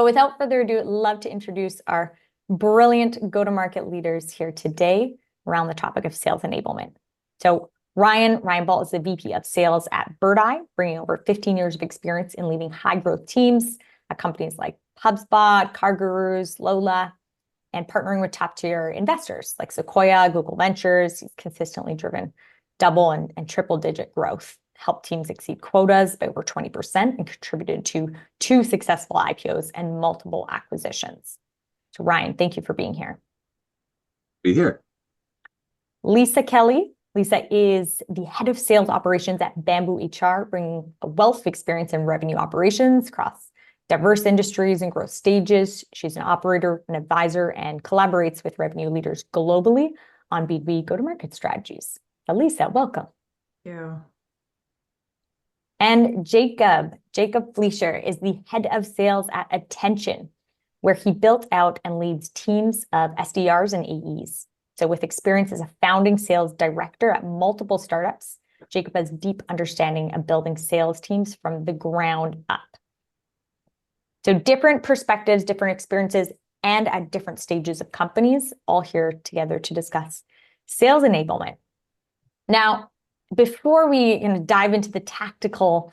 But without further ado, I'd love to introduce our brilliant go-to-market leaders here today around the topic of sales enablement. So Ryan Ball is the VP of Sales at Birdeye, bringing over 15 years of experience in leading high-growth teams at companies like HubSpot, CarGurus, Lola, and partnering with top-tier investors like Sequoia, Google Ventures. He's consistently driven double and triple-digit growth, helped teams exceed quotas by over 20%, and contributed to 2 successful IPOs and multiple acquisitions. So Ryan, thank you for being here. Be here. Lisa Kelly. Lisa is the head of sales operations at Bamboo HR, bringing a wealth of experience in revenue operations across diverse industries and growth stages. She's an operator, an advisor, and collaborates with revenue leaders globally on B2B go-to-market strategies. So Lisa, welcome. Thank you. And Jacob Fleischer is the head of sales at Attention, where he built out and leads teams of SDRs and AEs. So with experience as a founding sales director at multiple startups, Jacob has deep understanding of building sales teams from the ground up. So different perspectives, different experiences, and at different stages of companies, all here together to discuss sales enablement. Now, before we dive into the tactical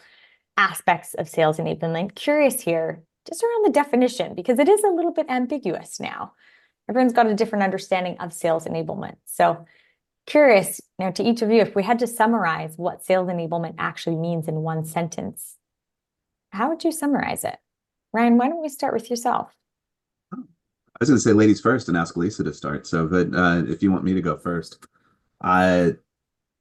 aspects of sales enablement, curious here, just around the definition, because it is a little bit ambiguous now. Everyone's got a different understanding of sales enablement. So curious now to each of you, if we had to summarize what sales enablement actually means in one sentence, how would you summarize it? Ryan, why don't we start with yourself? I was going to say ladies first and ask Lisa to start. So, but if you want me to go first, I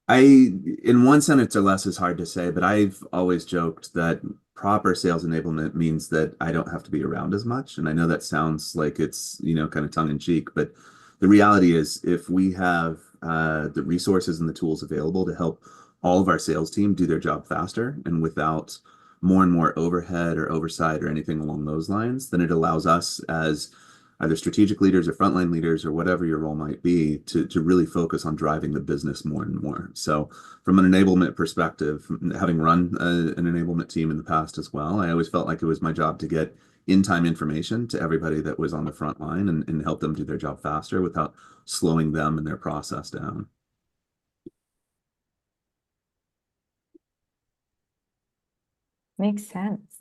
in one sentence or less is hard to say, but I've always joked that proper sales enablement means that I don't have to be around as much. And I know that sounds like it's, kind of tongue in cheek, but the reality is if we have the resources and the tools available to help all of our sales team do their job faster and without more and more overhead or oversight or anything along those lines, then it allows us as either strategic leaders or frontline leaders or whatever your role might be to really focus on driving the business more and more. So from an enablement perspective, having run an enablement team in the past as well, I always felt like it was my job to get in-time information to everybody that was on the front line and help them do their job faster without slowing them and their process down. Makes sense.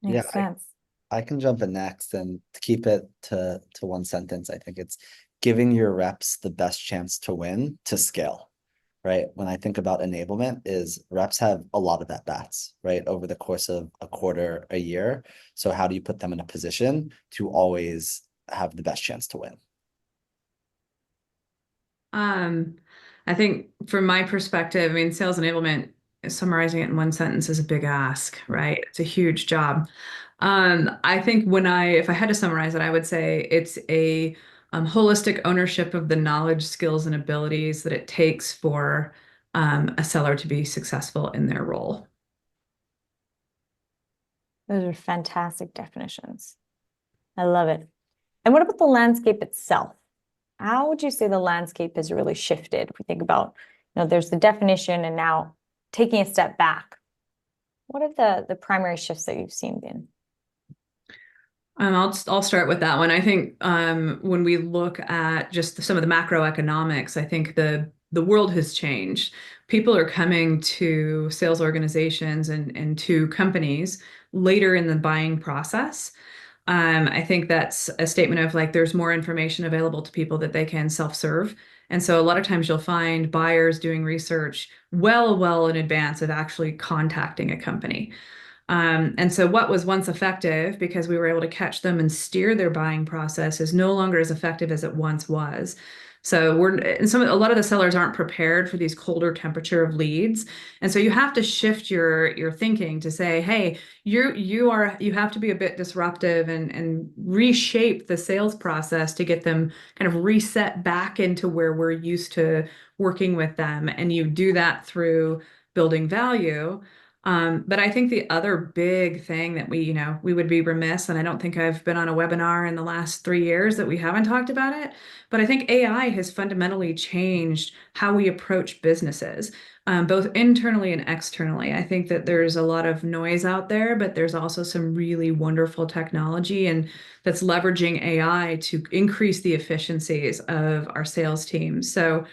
Makes sense. I can jump in next, and to keep it to one sentence, I think it's giving your reps the best chance to win to scale, right? When I think about enablement is reps have a lot of at-bats, right? Over the course of a quarter, a year. So how do you put them in a position to always have the best chance to win? I think from my perspective, sales enablement, summarizing it in one sentence is a big ask, right? It's a huge job. I think if I had to summarize it, I would say it's a holistic ownership of the knowledge, skills, and abilities that it takes for a seller to be successful in their role. Those are fantastic definitions. I love it. And what about the landscape itself? How would you say the landscape has really shifted? If we think about, there's the definition and now taking a step back, what are the primary shifts that you've seen been? I'll start with that one. I think when we look at just some of the macroeconomics, I think the world has changed. People are coming to sales organizations and to companies later in the buying process. I think that's a statement of there's more information available to people that they can self-serve. And so a lot of times you'll find buyers doing research well in advance of actually contacting a company. And so what was once effective, because we were able to catch them and steer their buying process, is no longer as effective as it once was. So a lot of the sellers aren't prepared for these colder temperature of leads. And so you have to shift your thinking to say, hey, you have to be a bit disruptive and reshape the sales process to get them kind of reset back into where we're used to working with them. And you do that through building value. But I think the other big thing that we would be remiss, and I don't think I've been on a webinar in the last 3 years that we haven't talked about it, but I think AI has fundamentally changed how we approach businesses, both internally and externally. I think that there's a lot of noise out there, but there's also some really wonderful technology and that's leveraging AI to increase the efficiencies of our sales teams. So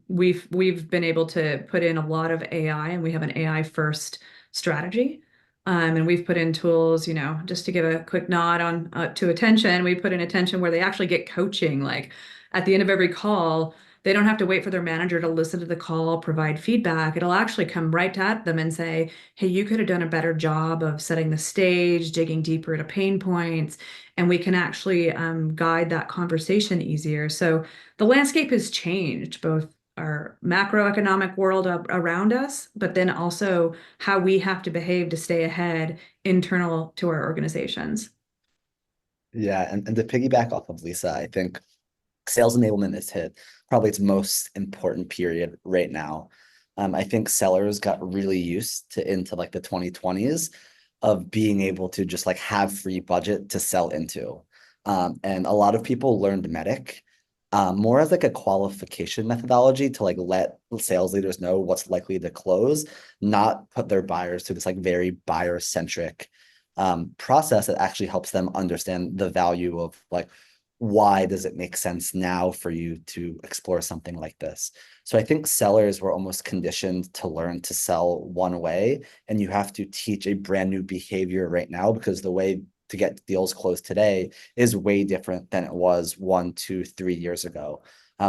we've been able to put in a lot of AI, and we have an AI first strategy. And we've put in tools, just to give a quick nod on to attention. We put in attention where they actually get coaching. Like at the end of every call, they don't have to wait for their manager to listen to the call, provide feedback. It'll actually come right at them and say, hey, you could have done a better job of setting the stage, digging deeper into pain points, and we can actually guide that conversation easier. So the landscape has changed, both our macroeconomic world around us, but then also how we have to behave to stay ahead internal to our organizations. Yeah, and to piggyback off of Lisa, I think sales enablement has hit probably its most important period right now. I think sellers got really used to into like the 2020s of being able to just like have free budget to sell into. And a lot of people learned Medic more as like a qualification methodology to like let sales leaders know what's likely to close, not put their buyers through this like very buyer centric process that actually helps them understand the value of like, why does it make sense now for you to explore something like this? So I think sellers were almost conditioned to learn to sell one way, and you have to teach a brand new behavior right now because the way to get deals closed today is way different than it was 1, 2, 3 years ago.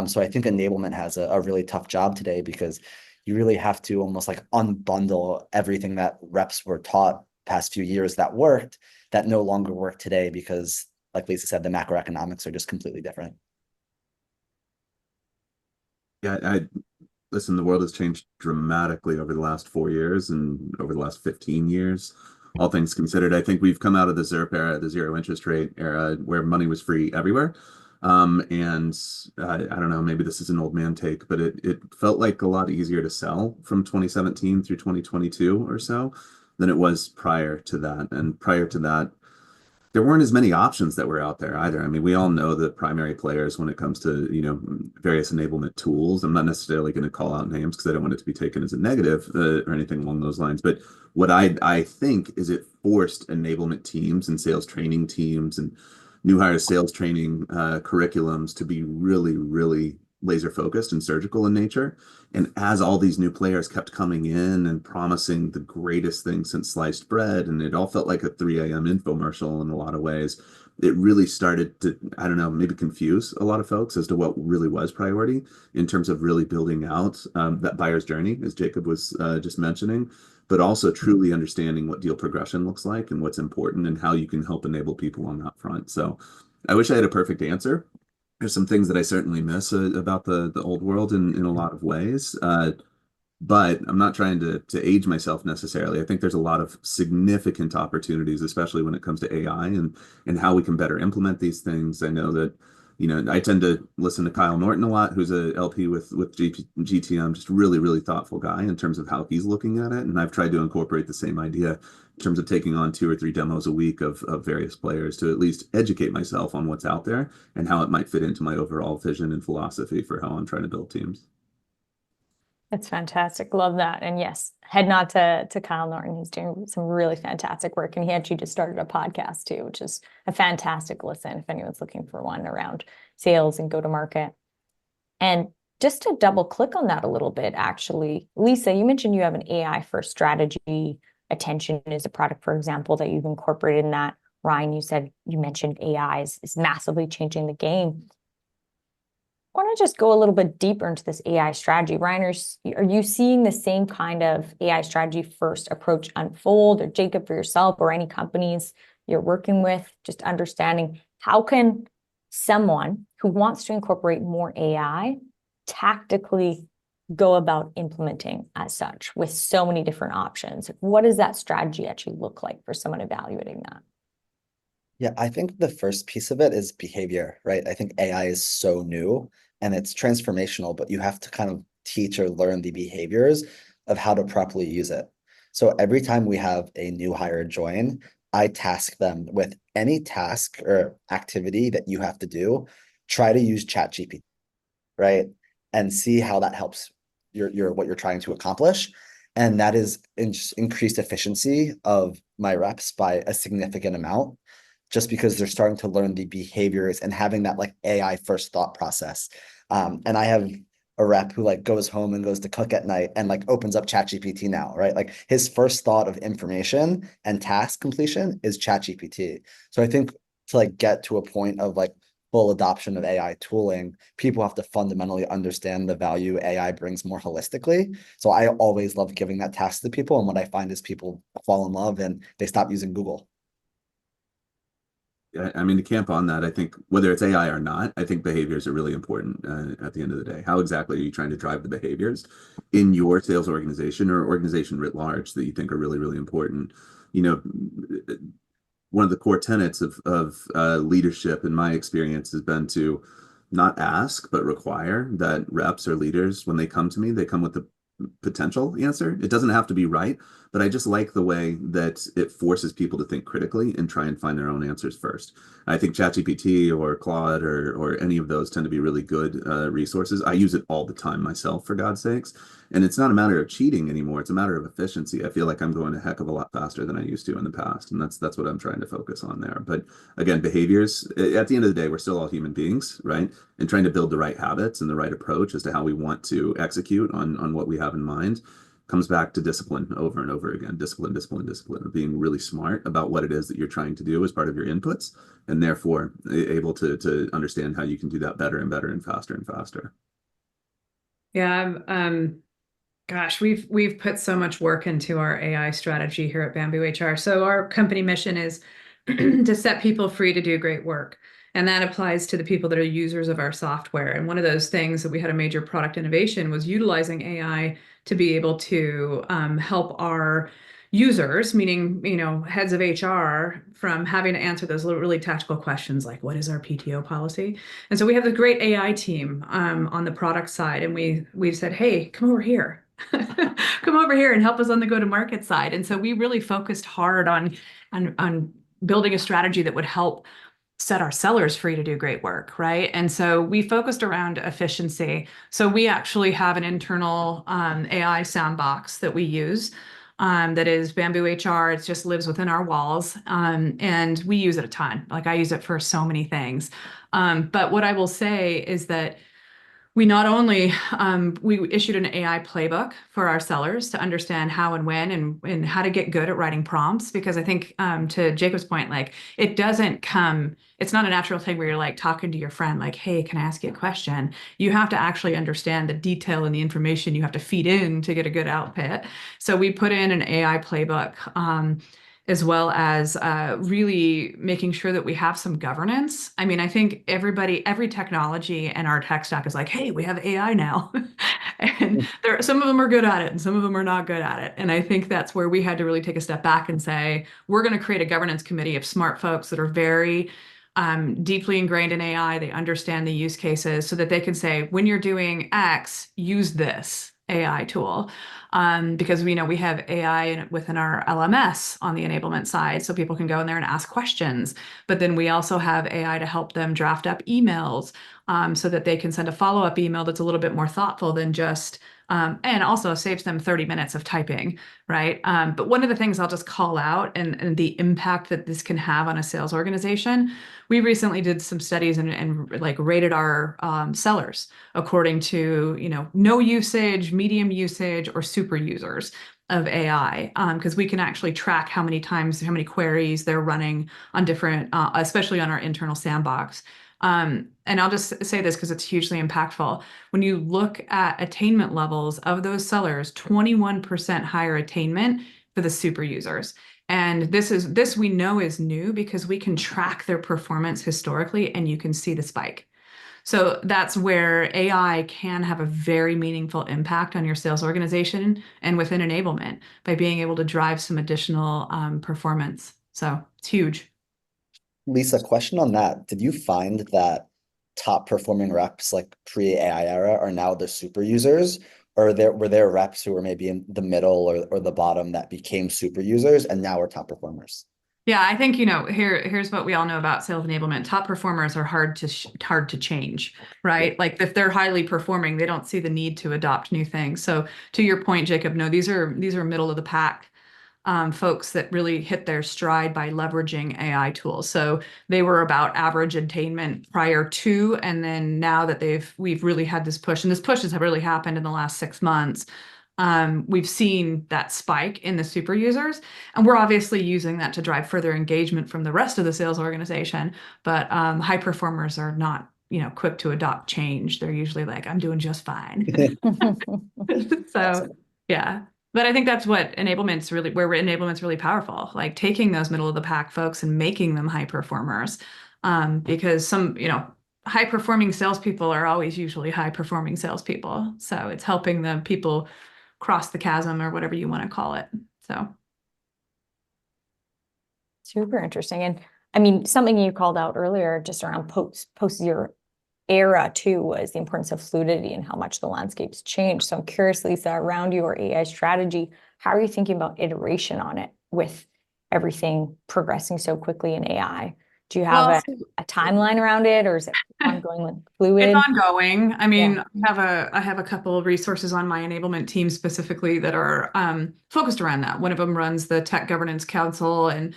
So I think enablement has a really tough job today because you really have to almost like unbundle everything that reps were taught past few years that worked that no longer work today because, like Lisa said, the macroeconomics are just completely different. Yeah, listen, the world has changed dramatically over the last 4 years and over the last 15 years. All things considered, I think we've come out of the ZIRP era, the zero interest rate era, where money was free everywhere. And I don't know, maybe this is an old man take, but it felt like a lot easier to sell from 2017 through 2022 or so than it was prior to that. And prior to that, there weren't as many options that were out there either. I mean, we all know the primary players when it comes to, various enablement tools. I'm not necessarily going to call out names because I don't want it to be taken as a negative or anything along those lines. But what I think is it forced enablement teams and sales training teams and new hire sales training curriculums to be really, really laser focused and surgical in nature. And as all these new players kept coming in and promising the greatest thing since sliced bread, and it all felt like a 3 a.m. infomercial in a lot of ways, it really started to, I don't know, maybe confuse a lot of folks as to what really was priority in terms of really building out that buyer's journey, as Jacob was just mentioning, but also truly understanding what deal progression looks like and what's important and how you can help enable people on that front. So I wish I had a perfect answer. There's some things that I certainly miss about the old world in a lot of ways. But I'm not trying to age myself necessarily. I think there's a lot of significant opportunities, especially when it comes to AI and how we can better implement these things. I know that, I tend to listen to Kyle Norton a lot, who's a LP with GTM, just really, really thoughtful guy in terms of how he's looking at it. And I've tried to incorporate the same idea in terms of taking on 2 or 3 demos a week of various players to at least educate myself on what's out there and how it might fit into my overall vision and philosophy for how I'm trying to build teams. That's fantastic. Love that. And yes, head nod to Kyle Norton. He's doing some really fantastic work. And he actually just started a podcast too, which is a fantastic listen if anyone's looking for one around sales and go-to-market. And just to double click on that a little bit, actually, Lisa, you mentioned you have an AI first strategy. Attention is a product, for example, that you've incorporated in that. Ryan, you mentioned AI is massively changing the game. I want to just go a little bit deeper into this AI strategy. Ryan, are you seeing the same kind of AI strategy first approach unfold, or Jacob, for yourself or any companies you're working with, just understanding how can someone who wants to incorporate more AI tactically go about implementing as such with so many different options? What does that strategy actually look like for someone evaluating that? Yeah, I think the first piece of it is behavior, right? I think AI is so new and it's transformational, but you have to kind of teach or learn the behaviors of how to properly use it. So every time we have a new hire join, I task them with any task or activity that you have to do. Try to use ChatGPT, right? And see how that helps your what you're trying to accomplish. And that is increased efficiency of my reps by a significant amount, just because they're starting to learn the behaviors and having that like AI first thought process. And I have a rep who like goes home and goes to cook at night and like opens up ChatGPT now, right? Like his first thought of information and task completion is ChatGPT. So I think to like get to a point of like full adoption of AI tooling, people have to fundamentally understand the value AI brings more holistically. So I always love giving that task to people. And what I find is people fall in love and they stop using Google. I mean, to camp on that, I think whether it's AI or not, I think behaviors are really important at the end of the day. How exactly are you trying to drive the behaviors in your sales organization or organization writ large that you think are really, really important? You know, one of the core tenets of leadership, in my experience, has been to not ask, but require that reps or leaders, when they come to me, they come with the potential answer. It doesn't have to be right, but I just like the way that it forces people to think critically and try and find their own answers first. I think ChatGPT or Claude or any of those tend to be really good resources. I use it all the time myself, for God's sakes. And it's not a matter of cheating anymore. It's a matter of efficiency. I feel like I'm going a heck of a lot faster than I used to in the past. And that's what I'm trying to focus on there. But again, behaviors, at the end of the day, we're still all human beings, right? And trying to build the right habits and the right approach as to how we want to execute on what we have in mind comes back to discipline over and over again. Discipline, discipline, discipline, being really smart about what it is that you're trying to do as part of your inputs, and therefore able to understand how you can do that better and better and faster and faster. Yeah, gosh, we've put so much work into our AI strategy here at Bamboo HR. So our company mission is to set people free to do great work. And that applies to the people that are users of our software. And one of those things that we had a major product innovation was utilizing AI to be able to help our users, meaning, heads of HR, from having to answer those really tactical questions like, what is our PTO policy? And so we have a great AI team on the product side, and we've said, hey, come over here. Come over here and help us on the go-to-market side. And so we really focused hard on building a strategy that would help set our sellers free to do great work, right? And so we focused around efficiency. So we actually have an internal AI sandbox that we use that is Bamboo HR. It just lives within our walls, and we use it a ton. Like I use it for so many things. But what I will say is that we not only we issued an AI playbook for our sellers to understand how and when and how to get good at writing prompts, because I think to Jacob's point, like it's not a natural thing where you're like talking to your friend like, hey, can I ask you a question? You have to actually understand the detail and the information you have to feed in to get a good output. So we put in an AI playbook, as well as really making sure that we have some governance. I mean, I think every technology and our tech stack is like, hey, we have AI now. And some of them are good at it and some of them are not good at it. And I think that's where we had to really take a step back and say, we're going to create a governance committee of smart folks that are very deeply ingrained in AI. They understand the use cases so that they can say, when you're doing X, use this AI tool. Because we know we have AI within our LMS on the enablement side, so people can go in there and ask questions. But then we also have AI to help them draft up emails, so that they can send a follow-up email that's a little bit more thoughtful than just, and also saves them 30 minutes of typing, right? But one of the things I'll just call out and the impact that this can have on a sales organization, we recently did some studies and like rated our sellers according to, no usage, medium usage, or super users of AI, because we can actually track how many queries they're running on different, especially on our internal sandbox. And I'll just say this because it's hugely impactful. When you look at attainment levels of those sellers, 21% higher attainment for the super users. And this we know is new because we can track their performance historically and you can see the spike. So that's where AI can have a very meaningful impact on your sales organization and within enablement by being able to drive some additional performance. So it's huge. Lisa, question on that. Did you find that top performing reps like pre-AI era are now the super users? Or were there reps who were maybe in the middle or the bottom that became super users and now are top performers? Yeah, I think, here's what we all know about sales enablement. Top performers are hard to change, right? Yeah. Like if they're highly performing, they don't see the need to adopt new things. So to your point, Jacob, no, these are middle of the pack folks that really hit their stride by leveraging AI tools. So they were about average attainment prior to, and then now that we've really had this push, and this push has really happened in the last 6 months. We've seen that spike in the super users, and we're obviously using that to drive further engagement from the rest of the sales organization. But high performers are not, quick to adopt change. They're usually like, I'm doing just fine. So, Awesome. yeah. But I think that's where enablement's really powerful, like taking those middle of the pack folks and making them high performers. Because high performing salespeople are always usually high performing salespeople. So it's helping the people cross the chasm or whatever you want to call it. So. Super interesting. And I mean, something you called out earlier just around post your era too was the importance of fluidity and how much the landscape's changed. So I'm curious, Lisa, around your AI strategy, how are you thinking about iteration on it with everything progressing so quickly in AI? Do you have a timeline around it, or is it ongoing, like fluid? It's ongoing. I mean, I have a couple of resources on my enablement team specifically that are focused around that. One of them runs the Tech Governance Council and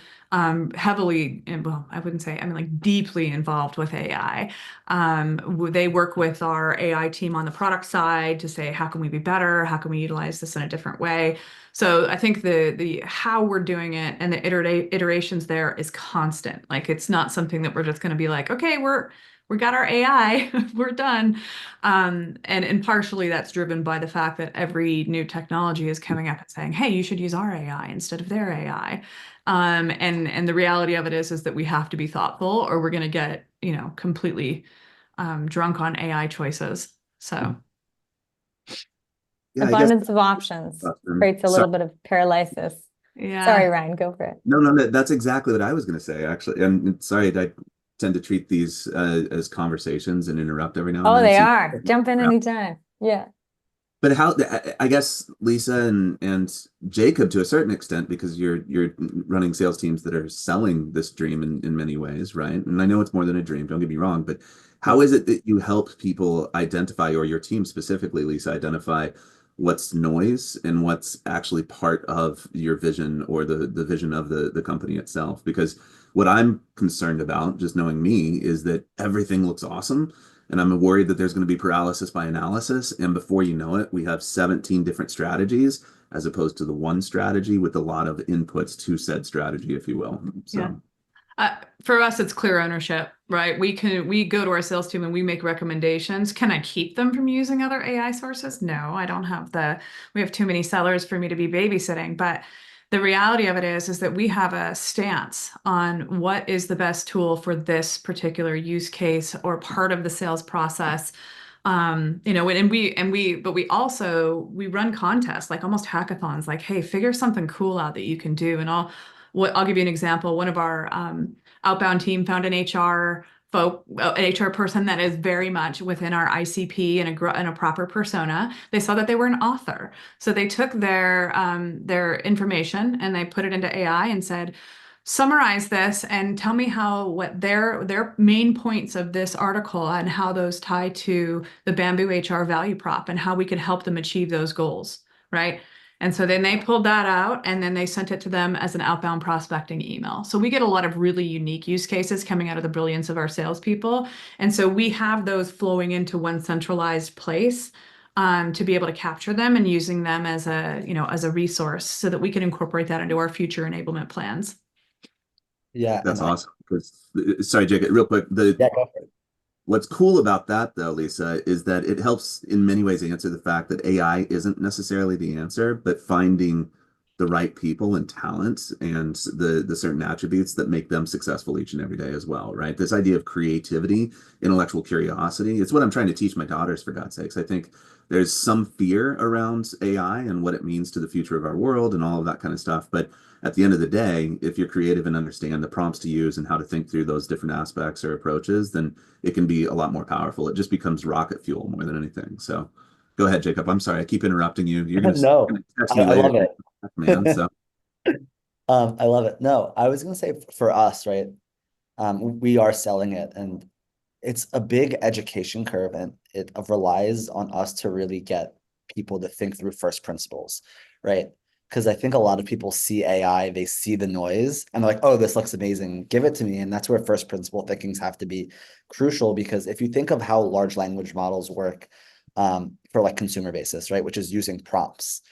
heavily, well, I wouldn't say, I mean, like deeply involved with AI. They work with our AI team on the product side to say, how can we be better? How can we utilize this in a different way? So I think the how we're doing it and the iterations there is constant. Like it's not something that we're just going to be like, okay, we got our AI, we're done. And partially that's driven by the fact that every new technology is coming up and saying, hey, you should use our AI instead of their AI. And the reality of it is that we have to be thoughtful or we're going to get, completely drunk on AI choices. So. Yeah, Abundance of options creates a little bit of paralysis. Yeah. Sorry, Ryan, go for it. No, that's exactly what I was going to say, actually. And sorry, I tend to treat these as conversations and interrupt every now and then. Oh, they are. Jump in anytime. Yeah. But how, I guess, Lisa and Jacob, to a certain extent, because you're running sales teams that are selling this dream in many ways, right? And I know it's more than a dream, don't get me wrong, but how is it that you help people identify, or your team specifically, Lisa, identify what's noise and what's actually part of your vision or the vision of the company itself? Because what I'm concerned about, just knowing me, is that everything looks awesome. And I'm worried that there's going to be paralysis by analysis. And before you know it, we have 17 different strategies as opposed to the one strategy with a lot of inputs to said strategy, if you will. So. Yeah. For us, it's clear ownership, right? We go to our sales team and we make recommendations. Can I keep them from using other AI sources? No, I don't have we have too many sellers for me to be babysitting. But the reality of it is that we have a stance on what is the best tool for this particular use case or part of the sales process. And we also run contests, like almost hackathons, like, hey, figure something cool out that you can do. And I'll give you an example. One of our outbound team found an HR person that is very much within our ICP and a proper persona. They saw that they were an author, so they took their information and they put it into AI and said, summarize this and tell me what their main points of this article and how those tie to the Bamboo HR value prop and how we could help them achieve those goals, right? And so then they pulled that out and then they sent it to them as an outbound prospecting email. So we get a lot of really unique use cases coming out of the brilliance of our salespeople. And so we have those flowing into one centralized place to be able to capture them and using them as a resource so that we can incorporate that into our future enablement plans. Yeah. That's awesome. Sorry, Jacob, real quick. Go for it. What's cool about that, though, Lisa, is that it helps in many ways answer the fact that AI isn't necessarily the answer, but finding the right people and talents and the certain attributes that make them successful each and every day as well, right? This idea of creativity, intellectual curiosity, it's what I'm trying to teach my daughters, for God's sakes. I think there's some fear around AI and what it means to the future of our world and all of that kind of stuff. But at the end of the day, if you're creative and understand the prompts to use and how to think through those different aspects or approaches, then it can be a lot more powerful. It just becomes rocket fuel more than anything. So Go ahead, Jacob. I'm sorry. I keep interrupting you. You're No, gonna text I me later, love it. man. So I love it. No, I was gonna say for us, right? We are selling it, and it's a big education curve, and it relies on us to really get people to think through first principles, right? Because I think a lot of people see AI, they see the noise, and they're like, "Oh, this looks amazing. Give it to me." And that's where first principle thinkings have to be crucial. Because if you think of how large language models work, for like consumer basis, right, which is using prompts,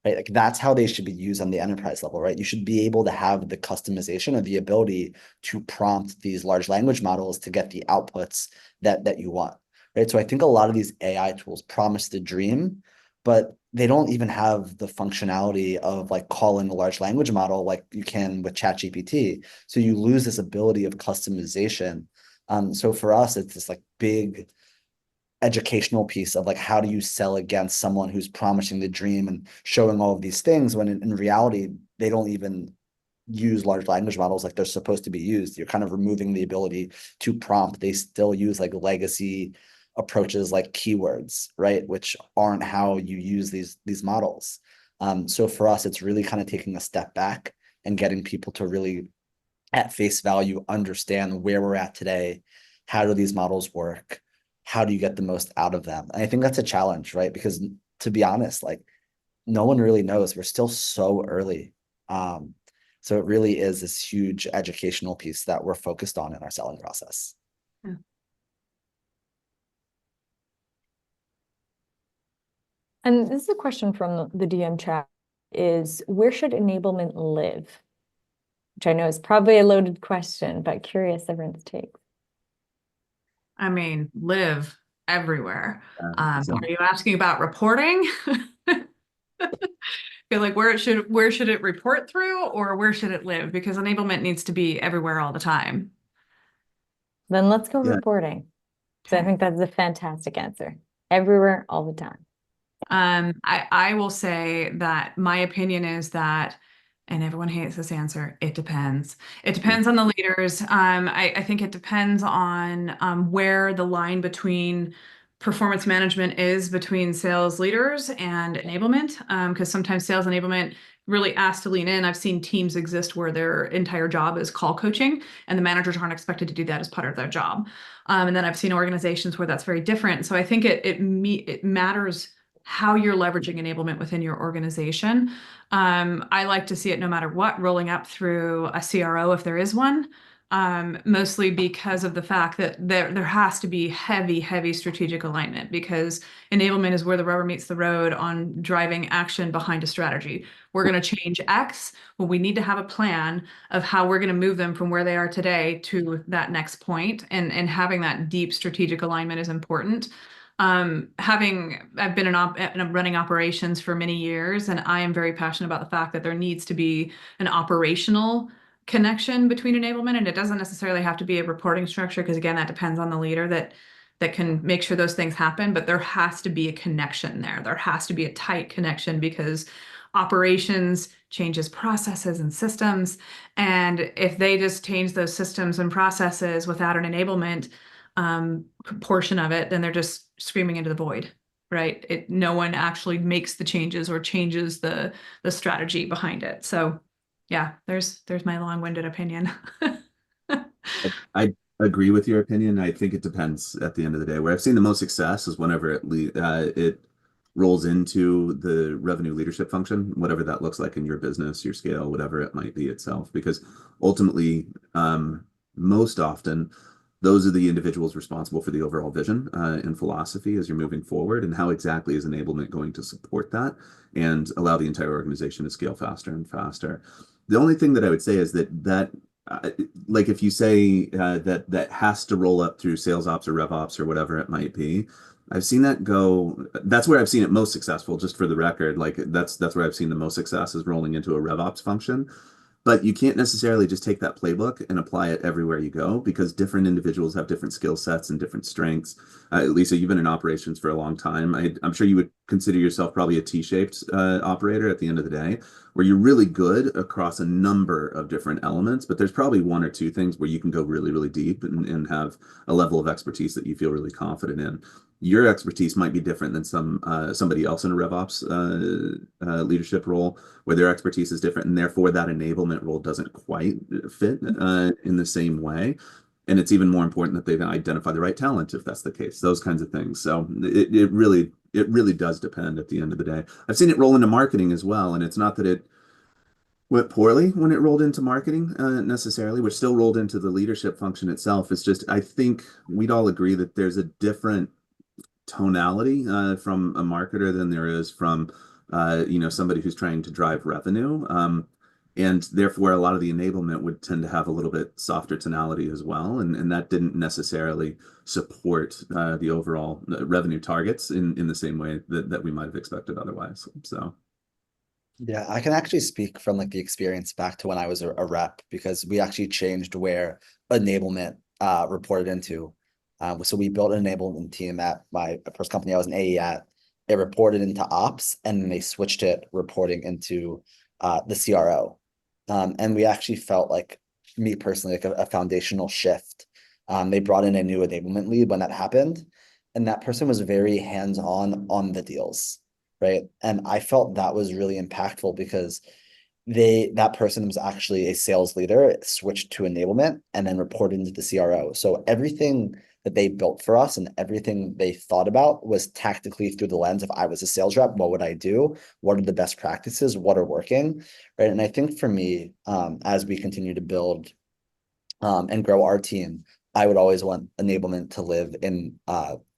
right? Like that's how they should be used on the enterprise level, right? You should be able to have the customization or the ability to prompt these large language models to get the outputs that you want, right? So I think a lot of these AI tools promise the dream, but they don't even have the functionality of like calling a large language model like you can with ChatGPT. So you lose this ability of customization. So for us, it's this like big educational piece of like how do you sell against someone who's promising the dream and showing all of these things when in reality they don't even use large language models like they're supposed to be used. You're kind of removing the ability to prompt. They still use like legacy approaches like keywords, right? Which aren't how you use these models. So for us, it's really kind of taking a step back and getting people to really at face value understand where we're at today. How do these models work? How do you get the most out of them? And I think that's a challenge, right? Because to be honest, like no one really knows. We're still so early. So it really is this huge educational piece that we're focused on in our selling process. Yeah. And this is a question from the DM chat, is where should enablement live? Which I know is probably a loaded question, but curious everyone's take. I mean, live everywhere. so Are you asking about reporting? Feel like where should it report through, or where should it live? Because enablement needs to be everywhere all the time. Then let's go Yeah. reporting. So I Okay. think that's a fantastic answer. Everywhere, all the time. I will say that my opinion is that, and everyone hates this answer, it depends. It depends on the leaders. I think it depends on where the line between performance management is between sales leaders and enablement, because sometimes sales enablement really asks to lean in. I've seen teams exist where their entire job is call coaching, and the managers aren't expected to do that as part of their job. And then I've seen organizations where that's very different. So I think it matters how you're leveraging enablement within your organization. I like to see it no matter what, rolling up through a CRO if there is one, mostly because of the fact that there has to be heavy strategic alignment, because enablement is where the rubber meets the road on driving action behind a strategy. We're going to change X, well, we need to have a plan of how we're going to move them from where they are today to that next point, and having that deep strategic alignment is important. I've been running operations for many years, and I am very passionate about the fact that there needs to be an operational connection between enablement, and it doesn't necessarily have to be a reporting structure, because again, that depends on the leader that can make sure those things happen, but there has to be a connection there. There has to be a tight connection, because operations changes processes and systems, and if they just change those systems and processes without an enablement portion of it, then they're just screaming into the void, right? No one actually makes the changes or changes the strategy behind it. So yeah, there's my long-winded opinion. I agree with your opinion. I think it depends at the end of the day. Where I've seen the most success is whenever it rolls into the revenue leadership function, whatever that looks like in your business, your scale, whatever it might be itself. Because ultimately, most often, those are the individuals responsible for the overall vision and philosophy as you're moving forward, and how exactly is enablement going to support that and allow the entire organization to scale faster and faster. The only thing that I would say is that like if you say that has to roll up through sales ops or rev ops or whatever it might be, I've seen that go. That's where I've seen it most successful. Just for the record, like that's where I've seen the most success is rolling into a rev ops function. But you can't necessarily just take that playbook and apply it everywhere you go, because different individuals have different skill sets and different strengths. Lisa, you've been in operations for a long time. I'm sure you would consider yourself probably a T-shaped operator at the end of the day, where you're really good across a number of different elements, but there's probably one or two things where you can go really, really deep and have a level of expertise that you feel really confident in. Your expertise might be different than somebody else in a RevOps leadership role, where their expertise is different, and therefore that enablement role doesn't quite fit in the same way. And it's even more important that they've identified the right talent if that's the case. Those kinds of things. So it really does depend at the end of the day. I've seen it roll into marketing as well, and it's not that it went poorly when it rolled into marketing necessarily, which still rolled into the leadership function itself. It's just I think we'd all agree that there's a different tonality from a marketer than there is from somebody who's trying to drive revenue. And therefore, a lot of the enablement would tend to have a little bit softer tonality as well. And that didn't necessarily support the overall revenue targets in the same way that we might have expected otherwise. So. Yeah, I can actually speak from like the experience back to when I was a rep, because we actually changed where enablement reported into. So we built an enablement team at my first company I was an AE at. It reported into ops, and then they switched it reporting into the CRO. And we actually felt like, me personally, like a foundational shift. They brought in a new enablement lead when that happened, and that person was very hands-on on the deals, right? And I felt that was really impactful because that person was actually a sales leader, switched to enablement, and then reported into the CRO. So everything that they built for us and everything they thought about was tactically through the lens of, I was a sales rep, what would I do? What are the best practices? What are working? Right. And I think for me, as we continue to build and grow our team, I would always want enablement to live in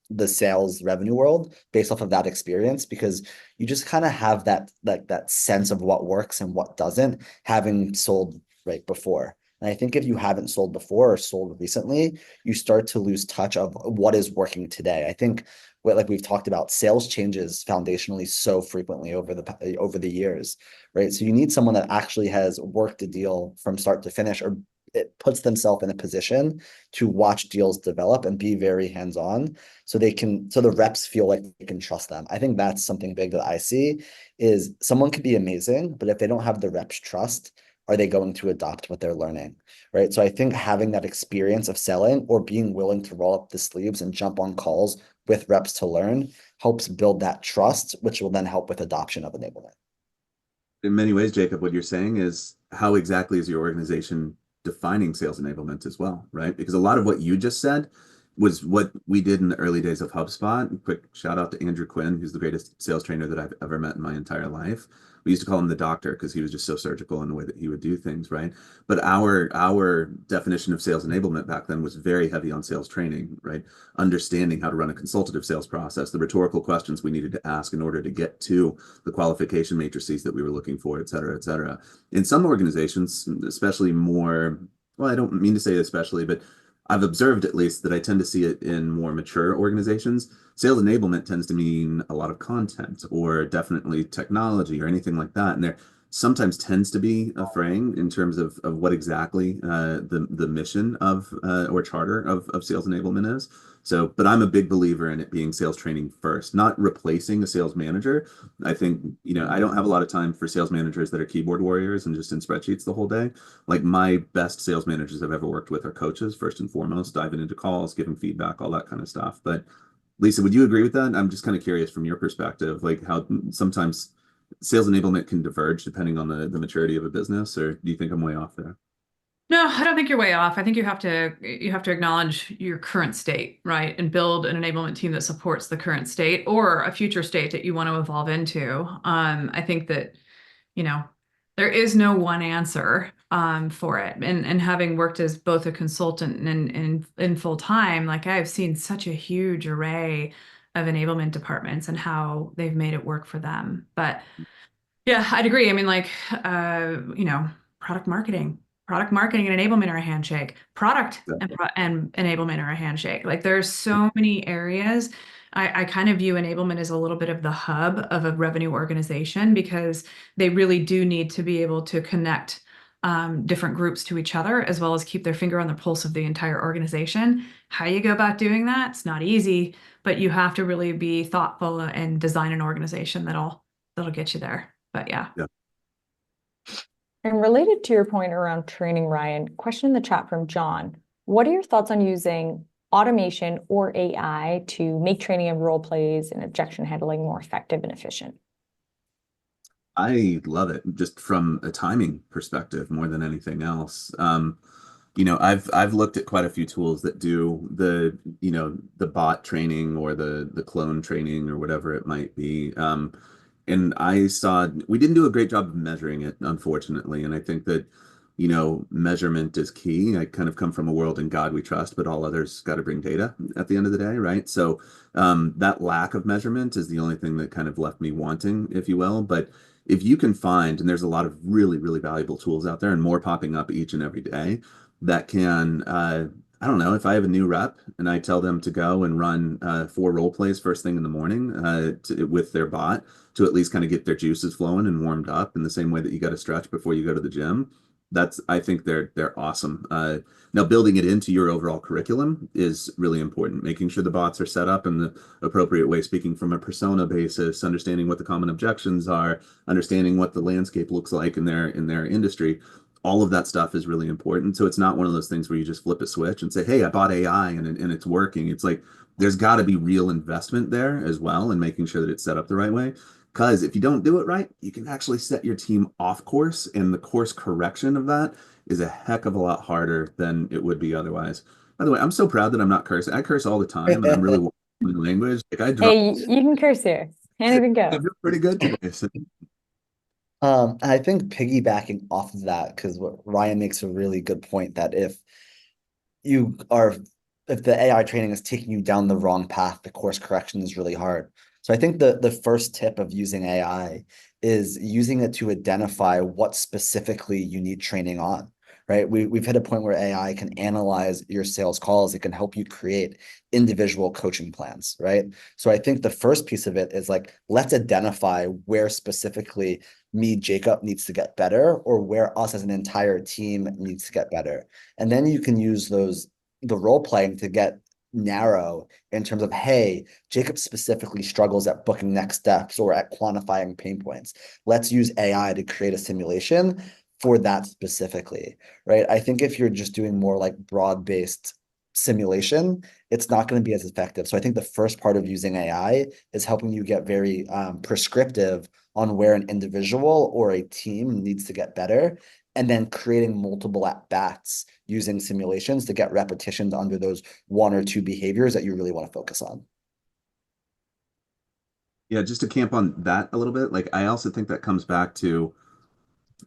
the sales revenue world based off of that experience, because you just kind of have that sense of what works and what doesn't, having sold right before. And I think if you haven't sold before or sold recently, you start to lose touch of what is working today. I think like we've talked about, sales changes foundationally so frequently over the years, right? So you need someone that actually has worked a deal from start to finish, or it puts themselves in a position to watch deals develop and be very hands-on, so the reps feel like they can trust them. I think that's something big that I see, is someone could be amazing, but if they don't have the reps trust, are they going to adopt what they're learning, right? So I think having that experience of selling, or being willing to roll up the sleeves and jump on calls with reps to learn, helps build that trust, which will then help with adoption of enablement. In many ways, Jacob, what you're saying is, how exactly is your organization defining sales enablement as well, right? Because a lot of what you just said was what we did in the early days of HubSpot. Quick shout out to Andrew Quinn, who's the greatest sales trainer that I've ever met in my entire life. We used to call him the doctor because he was just so surgical in the way that he would do things, right? But our definition of sales enablement back then was very heavy on sales training, right? Understanding how to run a consultative sales process, the rhetorical questions we needed to ask in order to get to the qualification matrices that we were looking for, et cetera, et cetera. In some organizations, especially more, well, I don't mean to say especially, but I've observed at least that I tend to see it in more mature organizations. Sales enablement tends to mean a lot of content, or definitely technology or anything like that. And there sometimes tends to be a fraying in terms of what exactly the mission of or charter of sales enablement is. So, but I'm a big believer in it being sales training first, not replacing a sales manager. I think, I don't have a lot of time for sales managers that are keyboard warriors and just in spreadsheets the whole day. Like, my best sales managers I've ever worked with are coaches, first and foremost, diving into calls, giving feedback, all that kind of stuff. But Lisa, would you agree with that? I'm just kind of curious from your perspective, like how sometimes sales enablement can diverge depending on the maturity of a business, or do you think I'm way off there? No, I don't think you're way off. I think you have to acknowledge your current state, right? And build an enablement team that supports the current state or a future state that you want to evolve into. I think that, there is no one answer for it. And having worked as both a consultant and in full time, like, I've seen such a huge array of enablement departments and how they've made it work for them. But yeah, I'd agree. I mean, like, product marketing. Product marketing and enablement are a handshake. Product and enablement are a handshake. Like, there's so many areas. I kind of view enablement as a little bit of the hub of a revenue organization, because they really do need to be able to connect different groups to each other, as well as keep their finger on the pulse of the entire organization. How you go about doing that, it's not easy, but you have to really be thoughtful and design an organization that'll get you there. But yeah. Yeah. And related to your point around training, Ryan, question in the chat from John. What are your thoughts on using automation or AI to make training and role plays and objection handling more effective and efficient? I love it just from a timing perspective more than anything else. I've looked at quite a few tools that do the bot training or the clone training or whatever it might be. And I saw we didn't do a great job of measuring it, unfortunately. And I think that, measurement is key. I kind of come from a world in God we trust, but all others got to bring data at the end of the day, right? So that lack of measurement is the only thing that kind of left me wanting, if you will. But if you can find, and there's a lot of really, really valuable tools out there and more popping up each and every day that can, I don't know, if I have a new rep and I tell them to go and run 4 role plays first thing in the morning with their bot to at least kind of get their juices flowing and warmed up in the same way that you got to stretch before you go to the gym. I think they're awesome. Now building it into your overall curriculum is really important. Making sure the bots are set up in the appropriate way, speaking from a persona basis, understanding what the common objections are, understanding what the landscape looks like in their industry. All of that stuff is really important. So it's not one of those things where you just flip a switch and say, hey, I bought AI and it's working. It's like there's got to be real investment there as well and making sure that it's set up the right way. Because if you don't do it right, you can actually set your team off course, and the course correction of that is a heck of a lot harder than it would be otherwise. By the way, I'm so proud that I'm not cursing. I curse all the time, and I'm really watching the language. Like I drop, Hey, you can curse here. Can't even I go. feel pretty good today. So, And I think piggybacking off of that, because what Ryan makes a really good point that you are if the AI training is taking you down the wrong path, the course correction is really hard. So I think the first tip of using AI is using it to identify what specifically you need training on, right? We've hit a point where AI can analyze your sales calls. It can help you create individual coaching plans, right? So I think the first piece of it is like, let's identify where specifically me, Jacob, needs to get better, or where us as an entire team needs to get better. And then you can use the role playing to get narrow in terms of, hey, Jacob specifically struggles at booking next steps or at quantifying pain points. Let's use AI to create a simulation for that specifically, right? I think if you're just doing more like broad-based simulation, it's not going to be as effective. So I think the first part of using AI is helping you get very prescriptive on where an individual or a team needs to get better, and then creating multiple at-bats using simulations to get repetitions under those 1 or 2 behaviors that you really want to focus on. yeah, just to camp on that a little bit, like I also think that comes back to,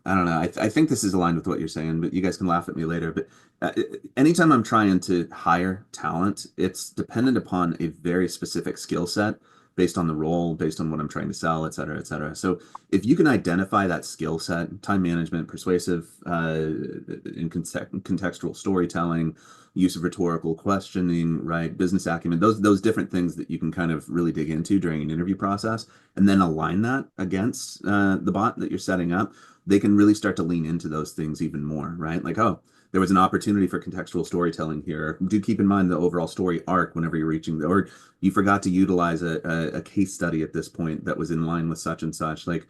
I don't know. I think this is aligned with what you're saying, but you guys can laugh at me later. But anytime I'm trying to hire talent, it's dependent upon a very specific skill set based on the role, based on what I'm trying to sell, et cetera, et cetera. So if you can identify that skill set, time management, persuasive, in contextual storytelling, use of rhetorical questioning, right, business acumen, those different things that you can kind of really dig into during an interview process, and then align that against the bot that you're setting up, they can really start to lean into those things even more, right? Like, oh, there was an opportunity for contextual storytelling here. Do keep in mind the overall story arc whenever you're reaching or you forgot to utilize a case study at this point that was in line with such and such. Like,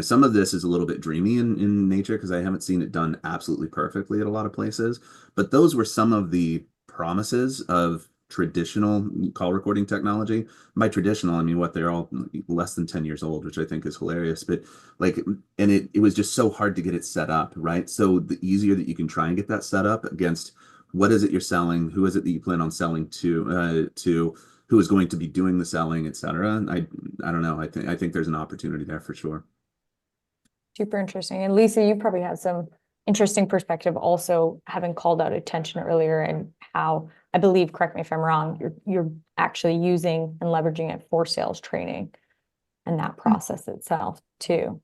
some of this is a little bit dreamy in nature because I haven't seen it done absolutely perfectly at a lot of places. But those were some of the promises of traditional call recording technology. By traditional, I mean what they're all less than 10 years old, which I think is hilarious. But like, and it was just so hard to get it set up, right? So the easier that you can try and get that set up against what is it you're selling, who is it that you plan on selling to who is going to be doing the selling, et cetera. I don't know. I think there's an opportunity there for sure. Super interesting. And Lisa, you probably have some interesting perspective also, having called out attention earlier, and how, I believe, correct me if I'm wrong, you're actually using and leveraging it for sales training and that process itself too.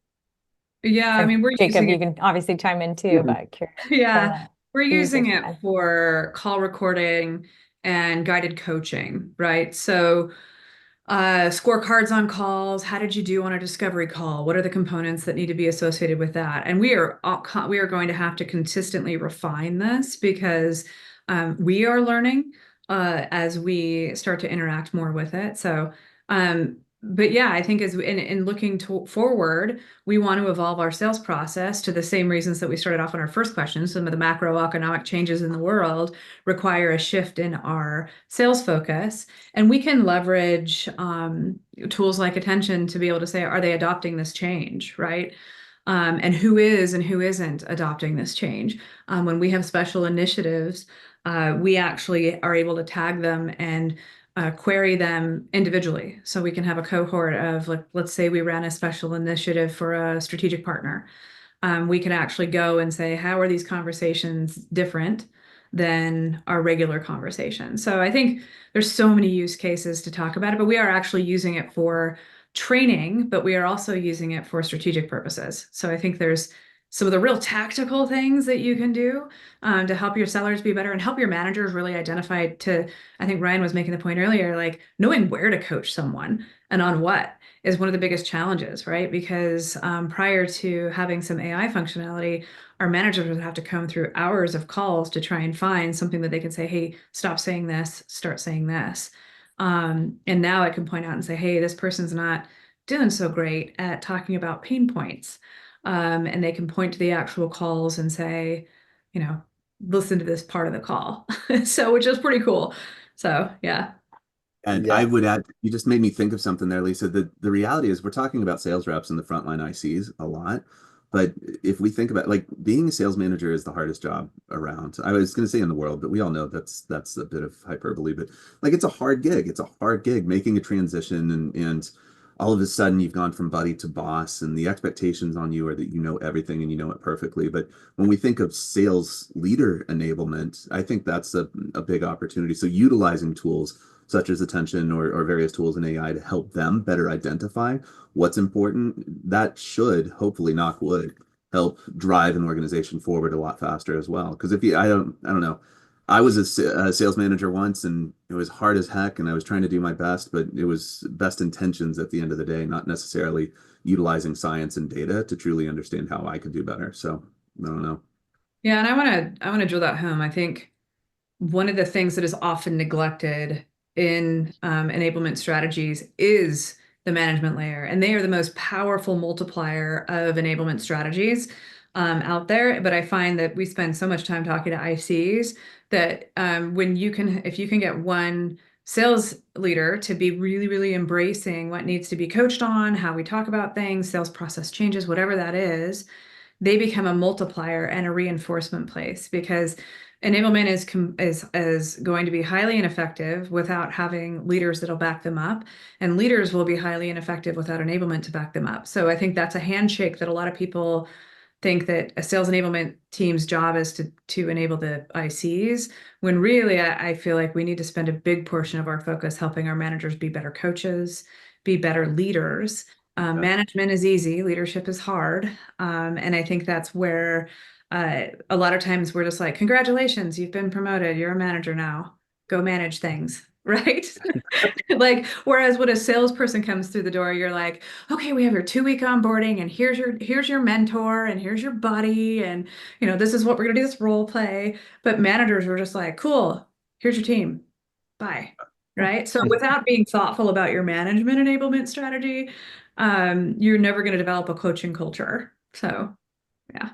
Yeah, I mean, we're Jacob, using you it. can obviously chime in too, but curious. Yeah, we're using it side. for call recording and guided coaching, right? So scorecards on calls. How did you do on a discovery call? What are the components that need to be associated with that? And we are going to have to consistently refine this because we are learning as we start to interact more with it. So but yeah, I think as in looking forward, we want to evolve our sales process to the same reasons that we started off on our first question. Some of the macroeconomic changes in the world require a shift in our sales focus, and we can leverage tools like attention to be able to say, are they adopting this change, right? And who is and who isn't adopting this change. When we have special initiatives, we actually are able to tag them and query them individually. So we can have a cohort of, like, let's say we ran a special initiative for a strategic partner. We can actually go and say, how are these conversations different than our regular conversations? So I think there's so many use cases to talk about it, but we are actually using it for training, but we are also using it for strategic purposes. So I think there's some of the real tactical things that you can do to help your sellers be better and help your managers really identify I think Ryan was making the point earlier, like knowing where to coach someone and on what is one of the biggest challenges, right? Because prior to having some AI functionality, our managers would have to comb through hours of calls to try and find something that they can say, hey, stop saying this, start saying this. And now I can point out and say, hey, this person's not doing so great at talking about pain points. And they can point to the actual calls and say, listen to this part of the call. So, which is pretty cool. So, yeah. And Yeah. I would add, you just made me think of something there, Lisa. The reality is we're talking about sales reps and the frontline ICs a lot. But if we think about, like, being a sales manager is the hardest job around. I was going to say in the world, but we all know that's a bit of hyperbole. But like, it's a hard gig. It's a hard gig making a transition, and all of a sudden you've gone from buddy to boss, and the expectations on you are that you know everything and you know it perfectly. But when we think of sales leader enablement, I think that's a big opportunity. So utilizing tools such as attention or various tools in AI to help them better identify what's important, that should hopefully, knock wood, help drive an organization forward a lot faster as well. Because if you, I don't know, I was a sales manager once, and it was hard as heck, and I was trying to do my best, but it was best intentions at the end of the day, not necessarily utilizing science and data to truly understand how I could do better. So I don't know. Yeah, and I want to drill that home. I think one of the things that is often neglected in enablement strategies is the management layer, and they are the most powerful multiplier of enablement strategies out there. But I find that we spend so much time talking to ICs that if you can get one sales leader to be really, really embracing what needs to be coached on, how we talk about things, sales process changes, whatever that is, they become a multiplier and a reinforcement place, because enablement is going to be highly ineffective without having leaders that'll back them up, and leaders will be highly ineffective without enablement to back them up. So I think that's a handshake that a lot of people think that a sales enablement team's job is to enable the ICs, when really I feel like we need to spend a big portion of our focus helping our managers be better coaches, be better leaders. Management is easy, leadership is hard. And I think that's where a lot of times we're just like, congratulations, you've been promoted, you're a manager now, go manage things, right? Like, whereas when a salesperson comes through the door, you're like, okay, we have your 2-week onboarding, and here's your mentor, and here's your buddy, and this is what we're gonna do, this role play. But managers were just like, cool, here's your team, bye. Right? So without being thoughtful about your management enablement strategy, you're never going to develop a coaching culture. So, yeah.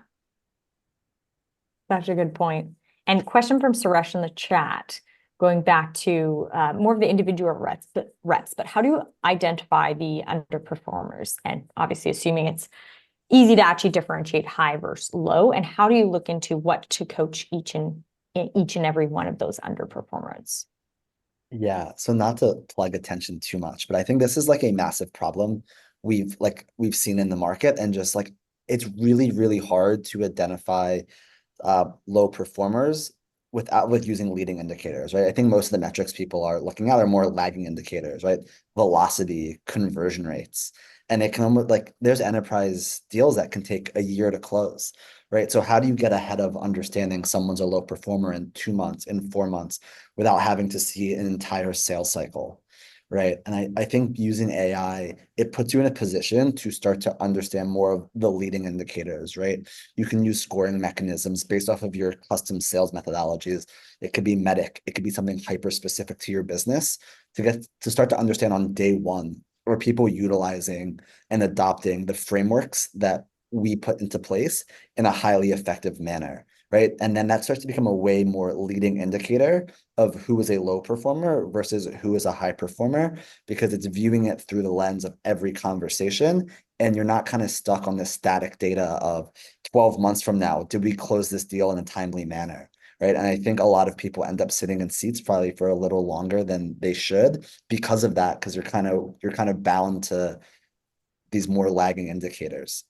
That's a good point. And question from Suresh in the chat, going back to more of the individual reps, but how do you identify the underperformers? And obviously, assuming it's easy to actually differentiate high versus low, and how do you look into what to coach each and every one of those underperformers? Yeah, so not to plug attention too much, but I think this is like a massive problem we've seen in the market, and just like it's really, really hard to identify low performers with using leading indicators, right? I think most of the metrics people are looking at are more lagging indicators, right? Velocity, conversion rates. And it can almost, like, there's enterprise deals that can take a year to close, right? So how do you get ahead of understanding someone's a low performer in 2 months, in 4 months, without having to see an entire sales cycle, right? And I think using AI, it puts you in a position to start to understand more of the leading indicators, right? You can use scoring mechanisms based off of your custom sales methodologies. It could be MEDDIC, it could be something hyper specific to your business to start to understand on day one or people utilizing and adopting the frameworks that we put into place in a highly effective manner, right? And then that starts to become a way more leading indicator of who is a low performer versus who is a high performer, because it's viewing it through the lens of every conversation. And you're not kind of stuck on this static data of 12 months from now, did we close this deal in a timely manner? Right. And I think a lot of people end up sitting in seats probably for a little longer than they should because of that, because you're kind of bound to these more lagging indicators.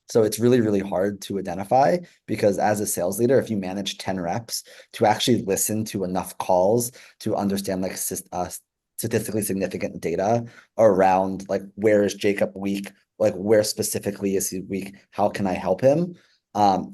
So it's really, really hard to identify, because as a sales leader, if you manage 10 reps, to actually listen to enough calls to understand like statistically significant data around like, where is Jacob weak? Like, where specifically is he weak? How can I help him?